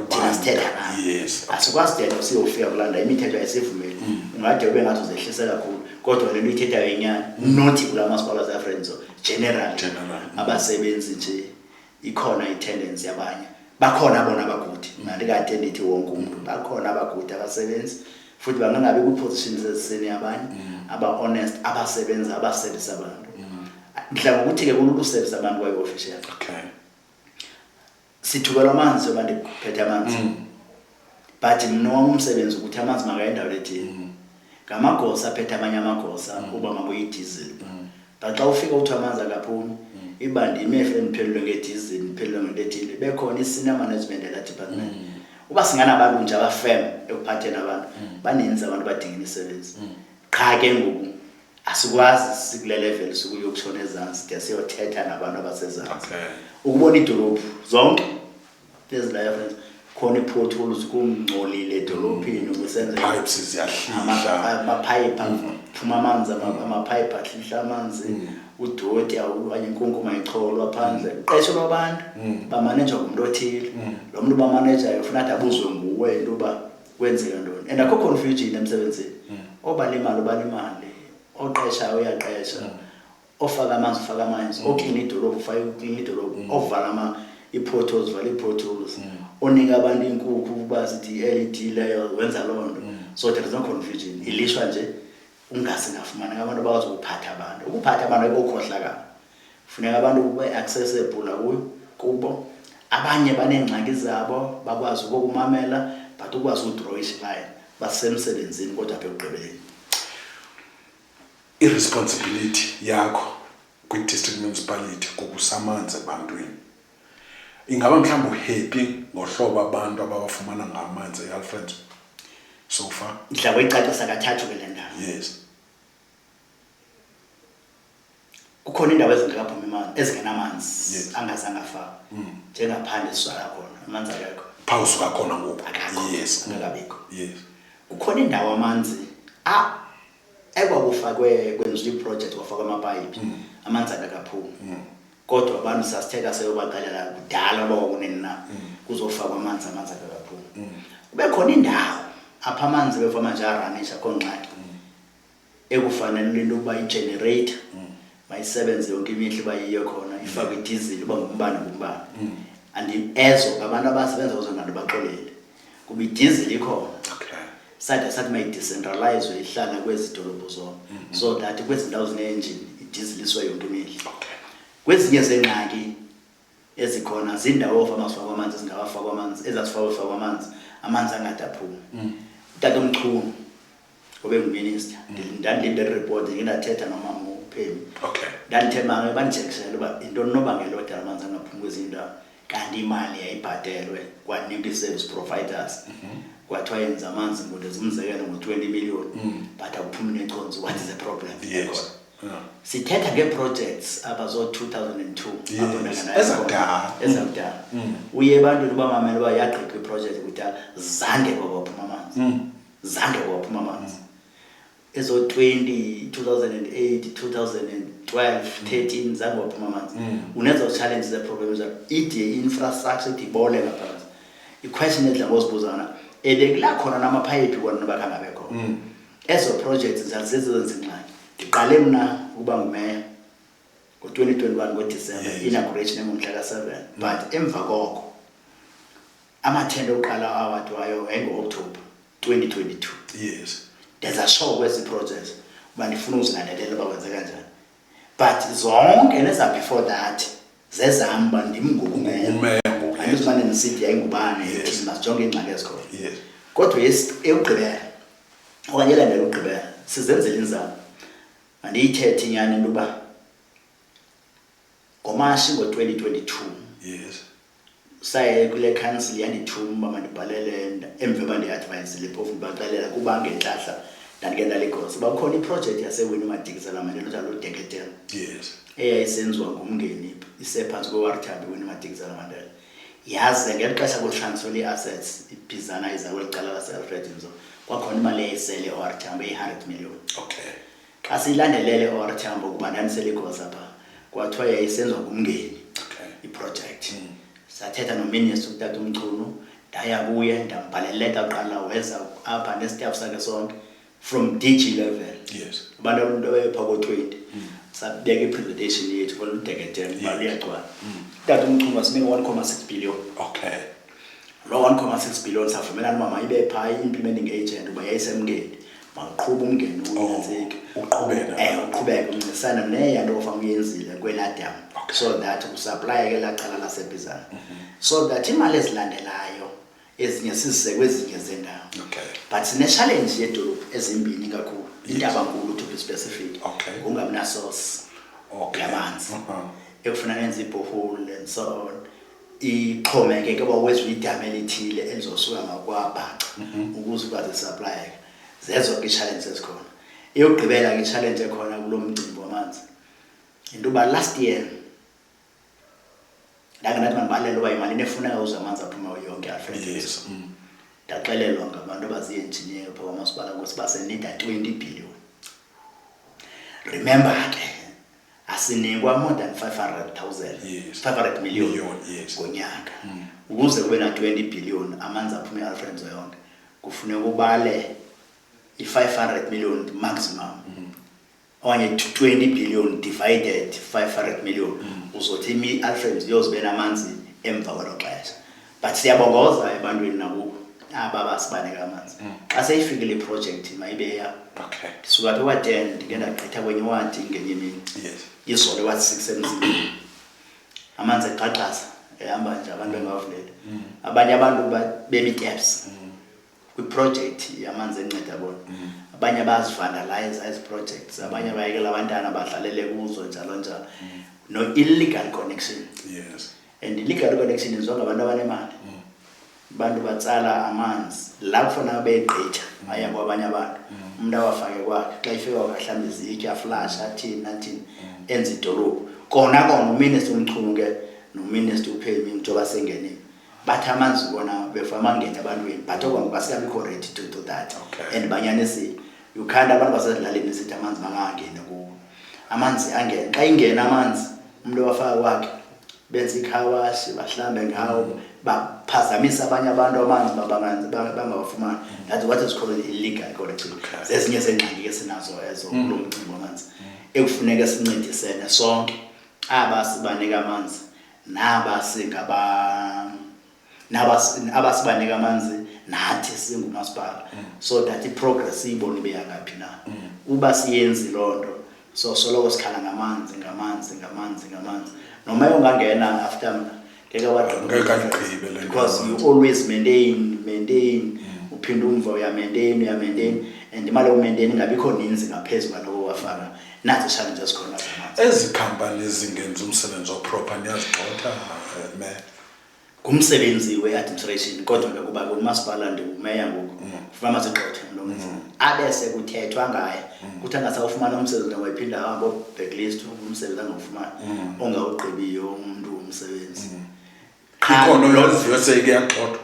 thina sithetha yes asikwazi thetha siyofika kulanda imithetho ayisivumeli ungade ube ngathi uzehlise kakhulu kodwa le nto ithethayo inyani nothi kula masipala zafriends general abasebenzi nje ikhona i-tendency yabanye bakhona bona abagude mandikade ndithi wonke umuntu bakhona abagude abasebenzi futhi bangangabi kwi-positions eziseni abanye aba-honest abasebenza abaservice abantu mhlawumbe ukuthi-ke kulula uservice abantu kwayi-official okay sithukela amanzi yoba ndiphethe amanzi but mna wam umsebenzi ukuthi amanzi makayendaweni ethini ngamagosa aphethe amanye amagosa uba makuyi-diesel but xa ufika uthi amanzi akaphumi iba ndimehle ndiphelelwe ngedizili ndiphelelwe ngento ethile bekhona i-senior management yala department uba singanabantu nje abafem ekuphatheni abantu baninzi abantu badinga imisebenzi qha ke ngoku asikwazi sikule level sokuyokutshona ezantsi de siyothetha nabantu abasezantsi ukubona idolophu zonke ezilayo friends khona ii-potholes kumngcolile edolophini ukusenza pipes ziyahlihla amapipe phuma amanzi amapipe ahlihla amanzi udoti okanye inkunkuma icholwa phandle uqeshelwa abantu bamanejwa ngumntu othile lo mntu bamanejayo ufuna athi abuzwe nguwe into uba kwenzeka ntoni and akho confusion emsebenzini obalimali ubalimali oqeshayo uyaqesha ofaka amanzi ufaka amanzi oklina idolophu ufake uklina idolophu ovala i-potholes vale i-potholes onika abantu inkukhu ukuba sithi LED leyo wenza loo nto so there is no confusion ilishwa nje ungasingafumana abantu abakwazi ukuphatha abantu ayikokhohlakala funeka abantu kube accessible kubo abanye banengxaki zabo bakwazi ukumamela but ukwazi udraw line basemsebenzini kodwa apha ekugqibeleni irresponsibility yakho kwi-district municipality kokusamanzi ebantwini ingaba mhlawumbe uhappy ngohlobo abantu abawafumana ngamanzi eAlfred so far mhlawumbe icacisa kathathu ke le ndaba yes kukhona indawo ezingenamanzi angazange afaka njengaphandle siswala khona amanzi akekho phawusuka khona ngoku yes ngakabikho yes kukhona indawo amanzi ekwakufakwe kwenziwa iproject kwafakwa amapayipi amanzi akaphumi kodwa abantu sasitheka seyobaqalela kudala abakunini na kuzofakwa amanzi akaphumi kube khona indawo apha amanzi befama nje aranisha konxaki ekufanele into ukuba igenerator mayisebenze yonke imihla bayiyo khona ifakwe idizili uba ngumbane and ezo abantu abasebenza kuzo nabantu baxolele kuba idizili ikhona sathi mayidecentralize ihlala kwezi dolophu zona so that kwezi ndawo zine-engine idiziliswa yonke imihla kwezinye zengxaki ezikhona zindawo ofama sifakwa amanzi ezingawafakwa amanzi ezasifakwa amanzi angadaphumi utata Mchunu obe nguminister ndandilinde report nginathetha nomama uPhemi ndandithemanga bandijekisela uba into nobangela odala amanzi angaphumi kwezinye indawo kanti imali yayibhatelwe kwanikwa i-service providers kwathiwa yenza amanzi ngokuthi zimzekelo ngo-20 million but akuphumi neconzo what is the problem sithetha nge-projects abazo-2002 ezakudala uye ebantwini bamamela uba yagqitywa iproject kudala zange kwaphuma amanzi ezo-2008 2012 13 zange waphuma amanzi unezo challenges ze-problems i-infrastructure ithi ibole ngaphakathi i-question edla ngozibuzana ebekula khona namapayipi kona bakanga bekho ezo projects zazizenza ingxaki ndiqale mna ukuba ngumeya ngo-2021 ngoDisemba inauguration engomhla ka-7 but emva koko amathenda oqala awadwayo engo-October 2022 yes there's a show kwezi projects uba ndifuna uzilandelela uba wenze kanjani but zonke neza before that zezam uba ndim ngokumeya andizimane ndisithi yayingubane thina sijonge iingxaki ezikhona kodwa ekugqibela okanye elandela ukugqibela sizenzela inzame andiyithethe inyani into uba ngoMashi ngo-2022 saye kule council yandithuma mandibhalele emva bandiadvisile phofu ndibaxelela kuba ngenhlahla ndandike ndaligosa uba kukhona iproject yaseWinnie Madikizela Mandela ludeketela eyayisenziwa ngumngeni isephantsi kwe-War Tambo iWinnie Madikizela Mandela yaze ngeli xesha kutransfer ii-assets ibhizana iza kweli cala lase-Alfred Nzo kwakhona imali eyayisele e-War Tambo eyi-100 million xa siyilandelele e-War Tambo kuba ndandiseligosa phaa kwathiwa yayisenziwa ngumngeni iproject sathetha nominister utata Mchunu ndaya kuye ndambhaleleka qala weza apha nestaff sakhe sonke from DG level abantu abepha ko-20 sabeka i-presentation yethu koludeketela imali iyagcwala utata Mchunu wasinika 1.6 billion lo 1.6 billion savumelana uba mayibe phaa i-implementing agent uba yayisemngeni maqhuba umngeni unyaniseki uqhubeka uncedisana neyanto ofana uyenzile kweladam so that kusupply ke lacala lasebhizana so that imali ezilandelayo ezinye sizise kwezinye zendawo but sine-challenge yedolophu ezimbini kakhulu indaba nkulu to be specific kungamna source yamanzi ekufuna nenza ibhohole and so on ixhomekeke uba wenziwe idam elithile elizosuka ngakwabhaca ukuze ukwazi supply zezo ke challenges ezikhona eyogqibela ke challenge ekhona kulo mcimbi wamanzi into uba last year ndake ndathi mandibalele uba imali nefuneka uze amanzi aphuma yonke Alfred ndaxelelwa ngabantu abazi-engineer phaa kwamasipala ukuthi basenida 20 billion remember ke asinikwa more than 500 million ngonyaka ukuze kube na 20 billion amanzi aphume e-Alfred Nzo yonke kufuneka ubale i-500 million maximum okanye 20 billion divided 500 million uzothi i-Alfred Nzo yozibe namanzi emva kwelo xesha. But siyabongoza ebantwini nakubo aba basibaneka amanzi. Xa seyifikile iproject mayibe ya. Okay. Suka phe wa10 ndike ndagqitha kwenye wadi ngenye imini. Yes. Izolo wathi 6 emzini. Amanzi eqaqasa ehamba nje abantu bengavuleli. Abanye abantu bemi taps. Kwi-project yamanzi enceda bona. Abanye bazivandalize as projects, abanye bayekela abantwana badlalele kuzo njalo njalo. No illegal connection. Yes. And illegal connection izonga abantu abanemali. Abantu batsala amanzi la kufana beqitha aya kwabanye abantu. Umuntu awafake kwakhe xa ifika kwahlambe izitya flash athini enza idolophu. Kona uminister umchumuke nominister uphemi njoba sengenile. Bathi amanzi bona befama ngene abantwini but okwamka sikabikho ready to do that. Okay. And banyanisi you can't abantu basedlaleni sithi amanzi bangangene ku amanzi angene xa ingena amanzi umuntu wafaka kwakhe benza ikhawashi bahlambe ngawo baphazamisa abanye abantu amanzi bangawafumani. That's what is called illegal collection. Zezinye zengxaki ke sinazo ezo kulo mcimbi wamanzi ekufuneka sincedisene sonke aba sibanika amanzi abasibanika amanzi nathi singumasipala so that iprogress ibone ibe yangaphi na. Uba siyenzi lonto so soloko sikhala ngamanzi noma ungangena after ngeke wadugqibele because you always maintain uphinda umva uya maintain and imali yokumaintain ingabikho ninzi ngaphezulu kwaloko wafaka. Nathi challenges khona zamanzi. Ezi company ezingenza umsebenzi oproper niyazigxotha me kumsebenzi we-administration kodwa ke kuba kumasipala ndikumeya ngoku kufama sigxothe ndomenzi abese kuthethwa ngaye kuthi angasawufumana umsebenzi ngawayiphinda hamba blacklist umsebenzi angawufumana ongawugqibiyo umuntu umsebenzi. Ikhona yonke seyikuyagxothwa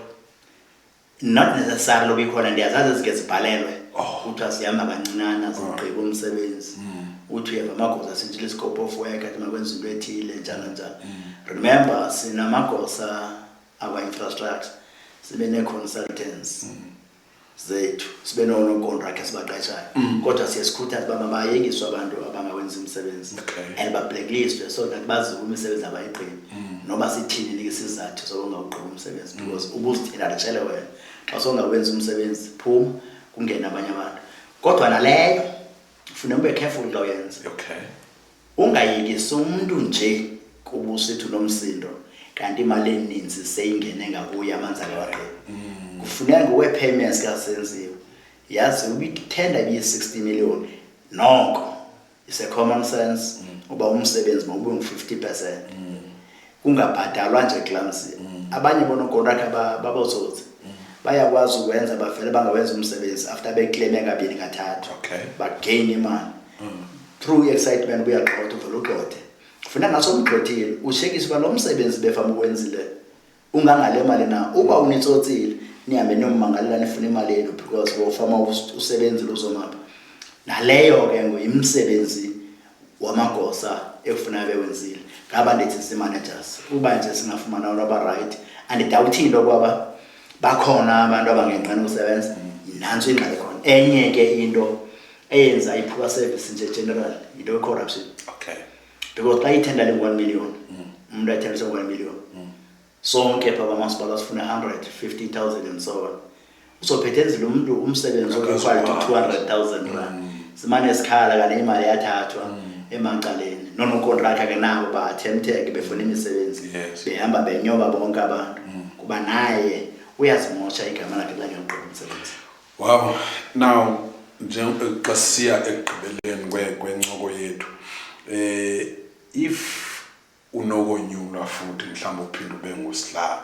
not necessarily bikhona ndiyazazi ezike zibhalelwe kuthiwa sihamba kancinana zigqiba umsebenzi uthi uyeva amagosa sithile scope of work athi makwenza into ethile njalo. Remember sinamagosa our-infrastructure, sibe ne-consultants zethu, sibe no-contract esibaqeshayo. Kodwa siyesikhuthaza uba mabayekiswe abantu abangawenzi umsebenzi and ba-blacklistwe so that bazi umsebenzi abayigqibi noba sithini isizathu sokungawugqibi umsebenzi because ubuzithina litshele wena xa songawenzi umsebenzi phuma kungena abanye abantu. Kodwa naleyo ufuna ube careful xa uyenza. Ungayekisi umuntu nje kuba usithi unomsindo kanti imali eninzi seyingene ngakuye amanzi akawaqedi. Kufuneka ngowe-payments kasenziwe yazi ubithenda ibiyi-60 million noko is a common sense uba umsebenzi mawube ngu-50% kungabhatalwa nje clumsy. Abanye bonokontraka babotsotsi bayakwazi ukwenza bavele bangawenza umsebenzi after beclaime kabini kathathu bagain imali through excitement uyagxotha uvele ugxothe. Kufuneka ngasomgxothile ushekise uba lo msebenzi befama ukwenzile ungangale mali na uba unitsotsile nihambe niyomangalela nifuna imali yenu because bofama usebenzile uzomapha. Naleyo ke ngoyimsebenzi wamagosa ekufuna bewenzile ngaba ndithi si-managers uba nje singafumana abantu aba-right andidawuthi into kwaba bakhona abantu abangenqeni ukusebenza nanso ingxaki khona. Enye ke into eyenza i-poor service nje general yinto ye-corruption because xa ithenda le-1 million umuntu ayithendise 1 million sonke pha kwamasipala sifuna 150,000 and so on uzophethenzile umuntu umsebenzi okwali to 200,000 rand simane sikhala kanti imali yathathwa emacaleni nonokontraka ke nabo ba-attempteke befuna imisebenzi behamba benyoba bonke abantu kuba naye uyazimosha igama lakhe xa ngiyogqiba umsebenzi. Wow. Now xa siya ekugqibeleni kwencoko yethu if unokonyulwa futhi mhlawumbe uphinde ube ngusihlalo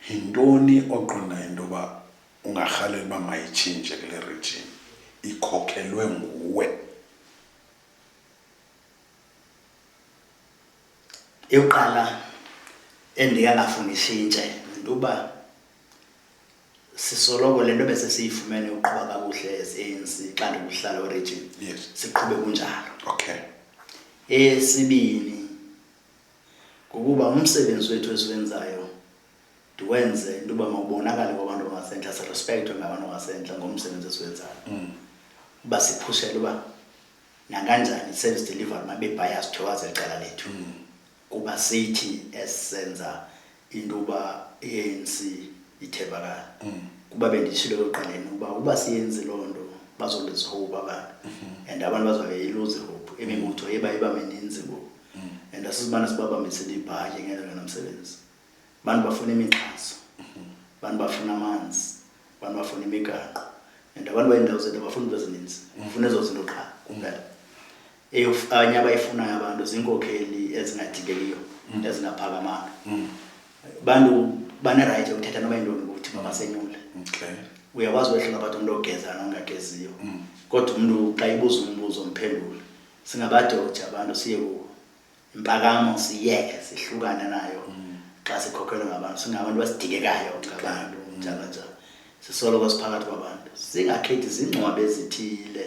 yintoni oqonda into yoba ungarhalela uba mayitshintshe kule region ikhokhelwe nguwe? Eyokuqala endingangafuni ishintshe into yoba sisoloko le nto bese siyifumene uqhuba kakuhle as-ANC xa ndikuhlala weregion siqhube kunjalo. Esibini ngokuba umsebenzi wethu esiwenzayo ndiwenze into yoba mawubonakale kwabantu abangasentla sirespekthwe ngabantu abangasentla ngomsebenzi esiwenzayo uba siphushele uba nakanjani i-service delivery mabe-biased towards eli cala lethu kuba sithi esenza induba ANC ithebakala kuba bendishilo yoqaleni uba siyenze lonto bazoleza hope abantu and abantu bazobe lose hope emibutho iba mininzi bo and asizibana sibabambisela ibhaje ngeke nomsebenzi abantu bafuna imixhaso abantu bafuna amanzi abantu bafuna imigaqo and abantu bayindawo zethu bafuna into ezininzi ufuna ezo zinto qha kuphela anya abayifunayo abantu zinkokheli ezingadikekiyo ezingaphakamanga bantu bane right ukuthetha noma indoni ukuthi mabasenyule okay uyakwazi wehlala abantu umuntu ogeza nongageziyo kodwa umuntu xa ibuza umbuzo umphendule singabadothi abantu siye ku impakamo siyeke sihlukane nayo xa sikhokhelwe ngabantu singabantu basidikekayo ngabantu njalo njalo sisoloko siphakathi kwabantu singakhethi izingcwabe ezithile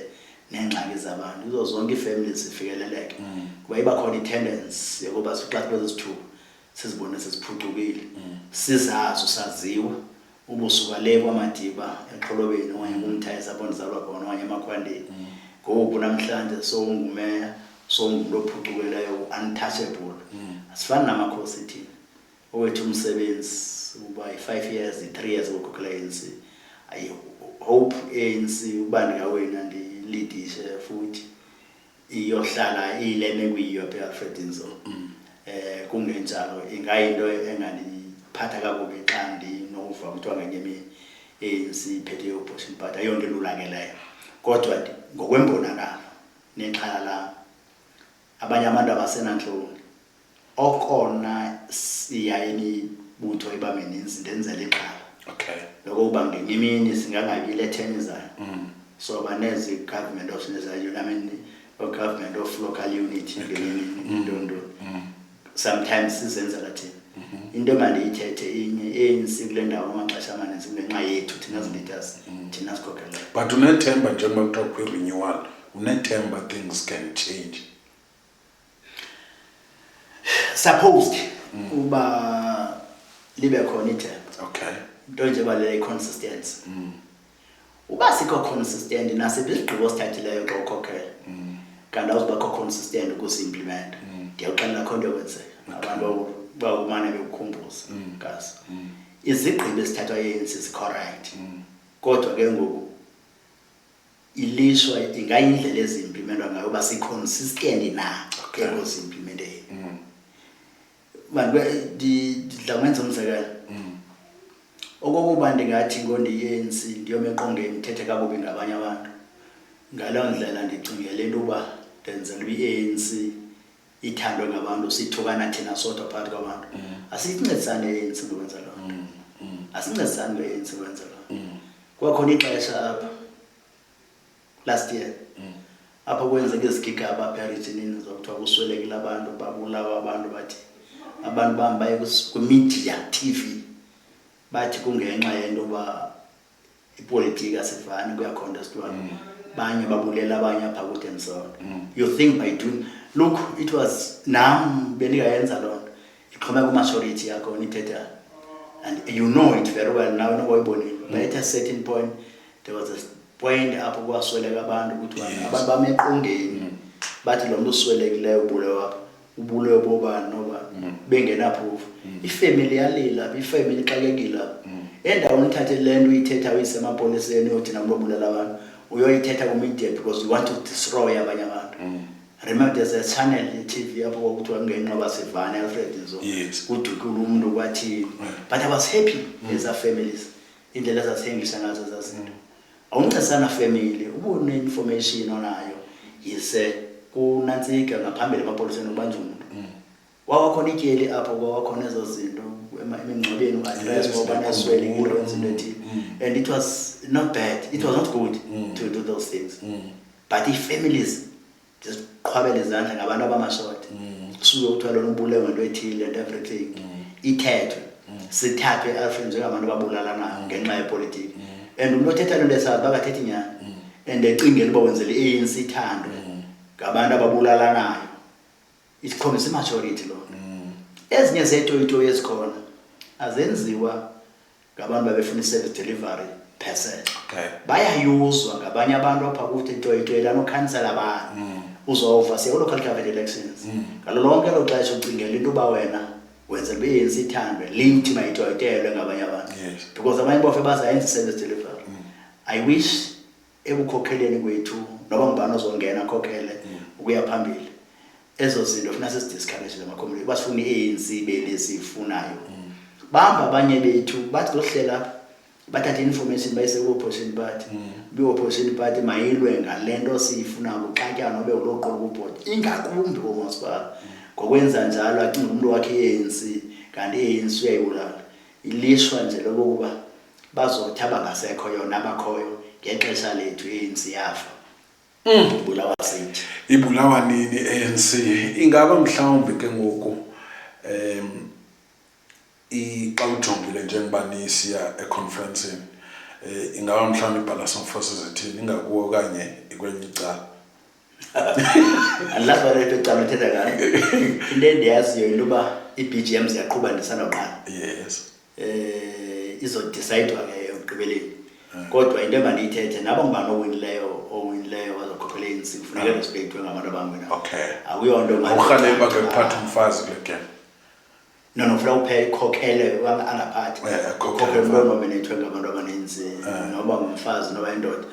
nengxaki zabantu izo zonke ifamilies zifikeleleke kuba iba khona i-tendency yokuba sixa kwezisithuba sizibone sesiphucukile sizazi usaziwa ubusuka le kwaMadiba eXholobeni okanye kumthayisa sabonzalwa khona okanye eMakhwandeni ngoku namhlanje sowungumeya sowungumuntu ophucukeleyo untouchable asifani namakhosi thina owethu umsebenzi uba i5 years i3 years ukukhokhela ANC I hope ANC ubandika wena ndilidishe futhi iyohlala ilene kuyiyo phela Alfred Nzo kungenjalo ingayinto engandiphatha kakubi xa ndinova kuthiwa ngenye imini ANC iphethe opposition but ayonto elula ke leyo kodwa ngokwembonakalo nexhala la abanye abantu abasenanhloni okona siyayini butho ibameninzi ndenzele iqhala okay lokho uba ngenye imini singangabi le 10 izayo so banezi government of government of local unity ngenye sometimes sizenzela thina into mandiyithethe inye ANC kule ndawo amaxesha amaninzi ngenxa yethu thina leaders thina sikhokhela but unethemba njengoba kuthiwa kwi-renewal unethemba things can change supposed uba libe khona ithemba okay into nje balele consistency uba sikho consistent nasiphi isigqibo sithathileyo xa ukhokhela kanti awuzibakho consistent ukusi-implement ndiyawuxelela khona into yokwenzeka abantu bawumane bekukhumbuza ngaso izigqibo ezithathwa yi-ANC zikho-right kodwa ke ngoku ilishwa ingayindlela eziimplementwa ngayo uba si-consistent na ekuzi-implementeni bantu ndidla kwenza umzekelo okokuba ndingathi ngondi-ANC ndiyome eqongeni ndithethe kakubi ngabanye abantu ngaleyo ndlela ndicingele into uba ndenzela i-ANC ithandwe ngabantu sithukana thina sodwa phakathi kwabantu asiyincedisane i-ANC ngokwenza loo nto asincedisane nge-ANC ngokwenza loo nto kwakhona ixesha apha last year apha kwenzeka izigigaba apha eregionini zokuthiwa kuswelekile abantu babulawa abantu bathi abantu bami baye kwi-media TV bathi kungenxa yento uba ipolitiki asifani kuyakhondestwa banye babulela abanye apha kuDenson you think by doing look it was nam benikayenza loo nto ixhomeka kumajority yakho nithetha and you know it very well now noboyibonile but at a certain point there was a point apho kwasweleka abantu ukuthi abantu bameqongeni bathi lo muntu uswelekileyo ubulewe bobani noba bengenaproof ifamily yalila ifamily ixakekile endaweni uthathe le nto uyithetha uyisemapoliseni uyothi namuntu obulela abantu uyoyithetha ku-media because you want to destroy abanye abantu remember there's a channel ye-TV apho kwakuthiwa kungenqoba sivane Alfred Nzo kudukula umuntu kwathini but I was happy as a families indlela ezathengisha ngazo zazinto awuncedisana family ubune-information onayo yise kunantsika ngaphambili emapoliseni ubanje umuntu wawakhona ityeli apho kwawakhona ezo zinto emingcwabeni u-address ngoba neswelekile wenza into ethile and it was not bad it was not good to do those things but i-families just qhwabela izandla ngabantu abamashoti kusuke kuthiwa lona ubulewe ngento ethile and everything ithethwe sithathwe Alfred njengabantu babulalanayo ngenxa yepolitiki and umuntu othetha lento esazi bakathethi nyani and ecingela uba wenzela i-ANC ithando ngabantu ababulalanayo isikhombisa imajority lo ezinye zetoyitoyi ezikhona azenziwa ngabantu babefuna i-service delivery person bayayuzwa ngabanye abantu apha kuthi itoyitoyi lanokhansela abantu uzova siya local government elections ngalo lonke lo xesha ucingela into uba wena wenza be-ANC ithandwe lithi mayitotelwe ngabanye abantu because abanye bofe bazayenza i-service delivery. I wish ebukhokheleni kwethu noba ngubani ozongena akhokhele ukuya phambili ezo zinto funa sesidiscourage lama-community basifuna i-ANC belesifunayo bamba abanye bethu bathi zohlela bathathe information bayise ku-opposition party bi-opposition party mayilwe ngale nto siyifuna kuxatyana nobe uloqolo kubhodi ingakumbi komasipala ngokwenza njalo acinga umuntu wakhe i-ANC kanti i-ANC uyayibulala ilishwa nje lokuba bazothi abangasekho yona abakhoyo ngexesha lethu i-ANC yafa ibulawa sithi ibulawa nini i-ANC ingaba mhlawumbi ke ngoku xa ujongile njengoba nisiya econferenceni ingaba mhlawumbi i-Balance Forces ethini ingakuwo okanye ikwenye icala andilapha le nto icala uthetha ngayo into endiyaziyo into yoba i-BGM ziyaqhuba ndisanoqala izodicayidwa ke ekugqibeleni kodwa into emandiyithethe naba ngubani owinileyo wazokhokhela i-ANC kufuneka respektwe ngabantu abangwena akuyonto awurhaleli uba ngekuphatha umfazi kule game no funa ukhokhele angaphathi ukhokhele umuntu onominethwe ngabantu abaninzi noba ngumfazi noba indoda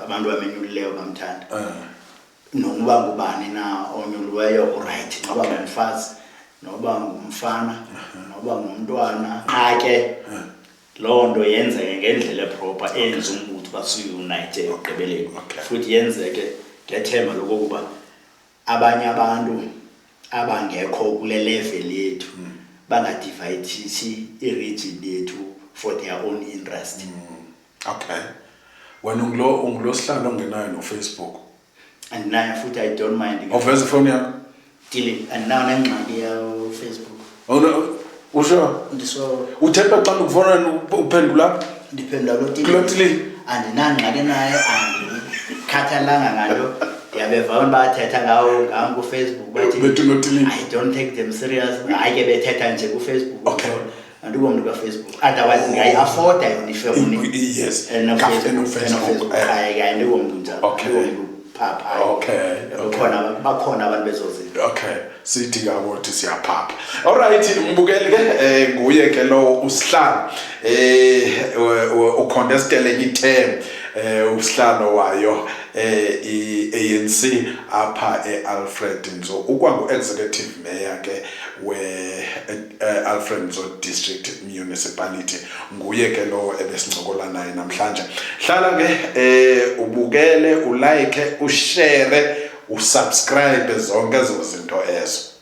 abantu bamenyulileyo bamthanda nokuba ngubani na onyuliweyo uright noba ngumfazi noba ngumfana noba ngumntwana qha ke loo nto yenzeke ngendlela eproper enza umbutho basiunite ekugqibeleni futhi yenzeke ngethemba lokokuba abanye abantu abangekho kule level yethu bangadivayithisi i-region yethu for their own interest. Wena ungulo sihlalo ongenayo no-Facebook andinayo futhi I don't mind oveza ifoni yakho dile andinayo nengxaki yaFacebook usho ndiso uthetha xa ukufona uphendula ndiphendula kulotili andinangxaki naye andikhathalanga ngayo yabeva abantu bathetha ngawo ku-Facebook bathi I don't take them serious hayi ke bethetha nje ku-Facebook andikho mntu ka-Facebook otherwise ngayi-afforda yona ifemuni enoFacebook hayi andikho mntu njalo bakhona abantu bezozinto sithi kabothi siyaphapha alright mbukeli ke nguye ke lo usihlalo ucontestele i-term usihlalo wayo i-ANC apha eAlfred Nzo ukwangu-executive mayor ke we-Alfred Nzo District Municipality nguye ke lo ebesincokola naye namhlanje hlala ke ubukele ulike ushare usubscribe zonke ezo zinto ezo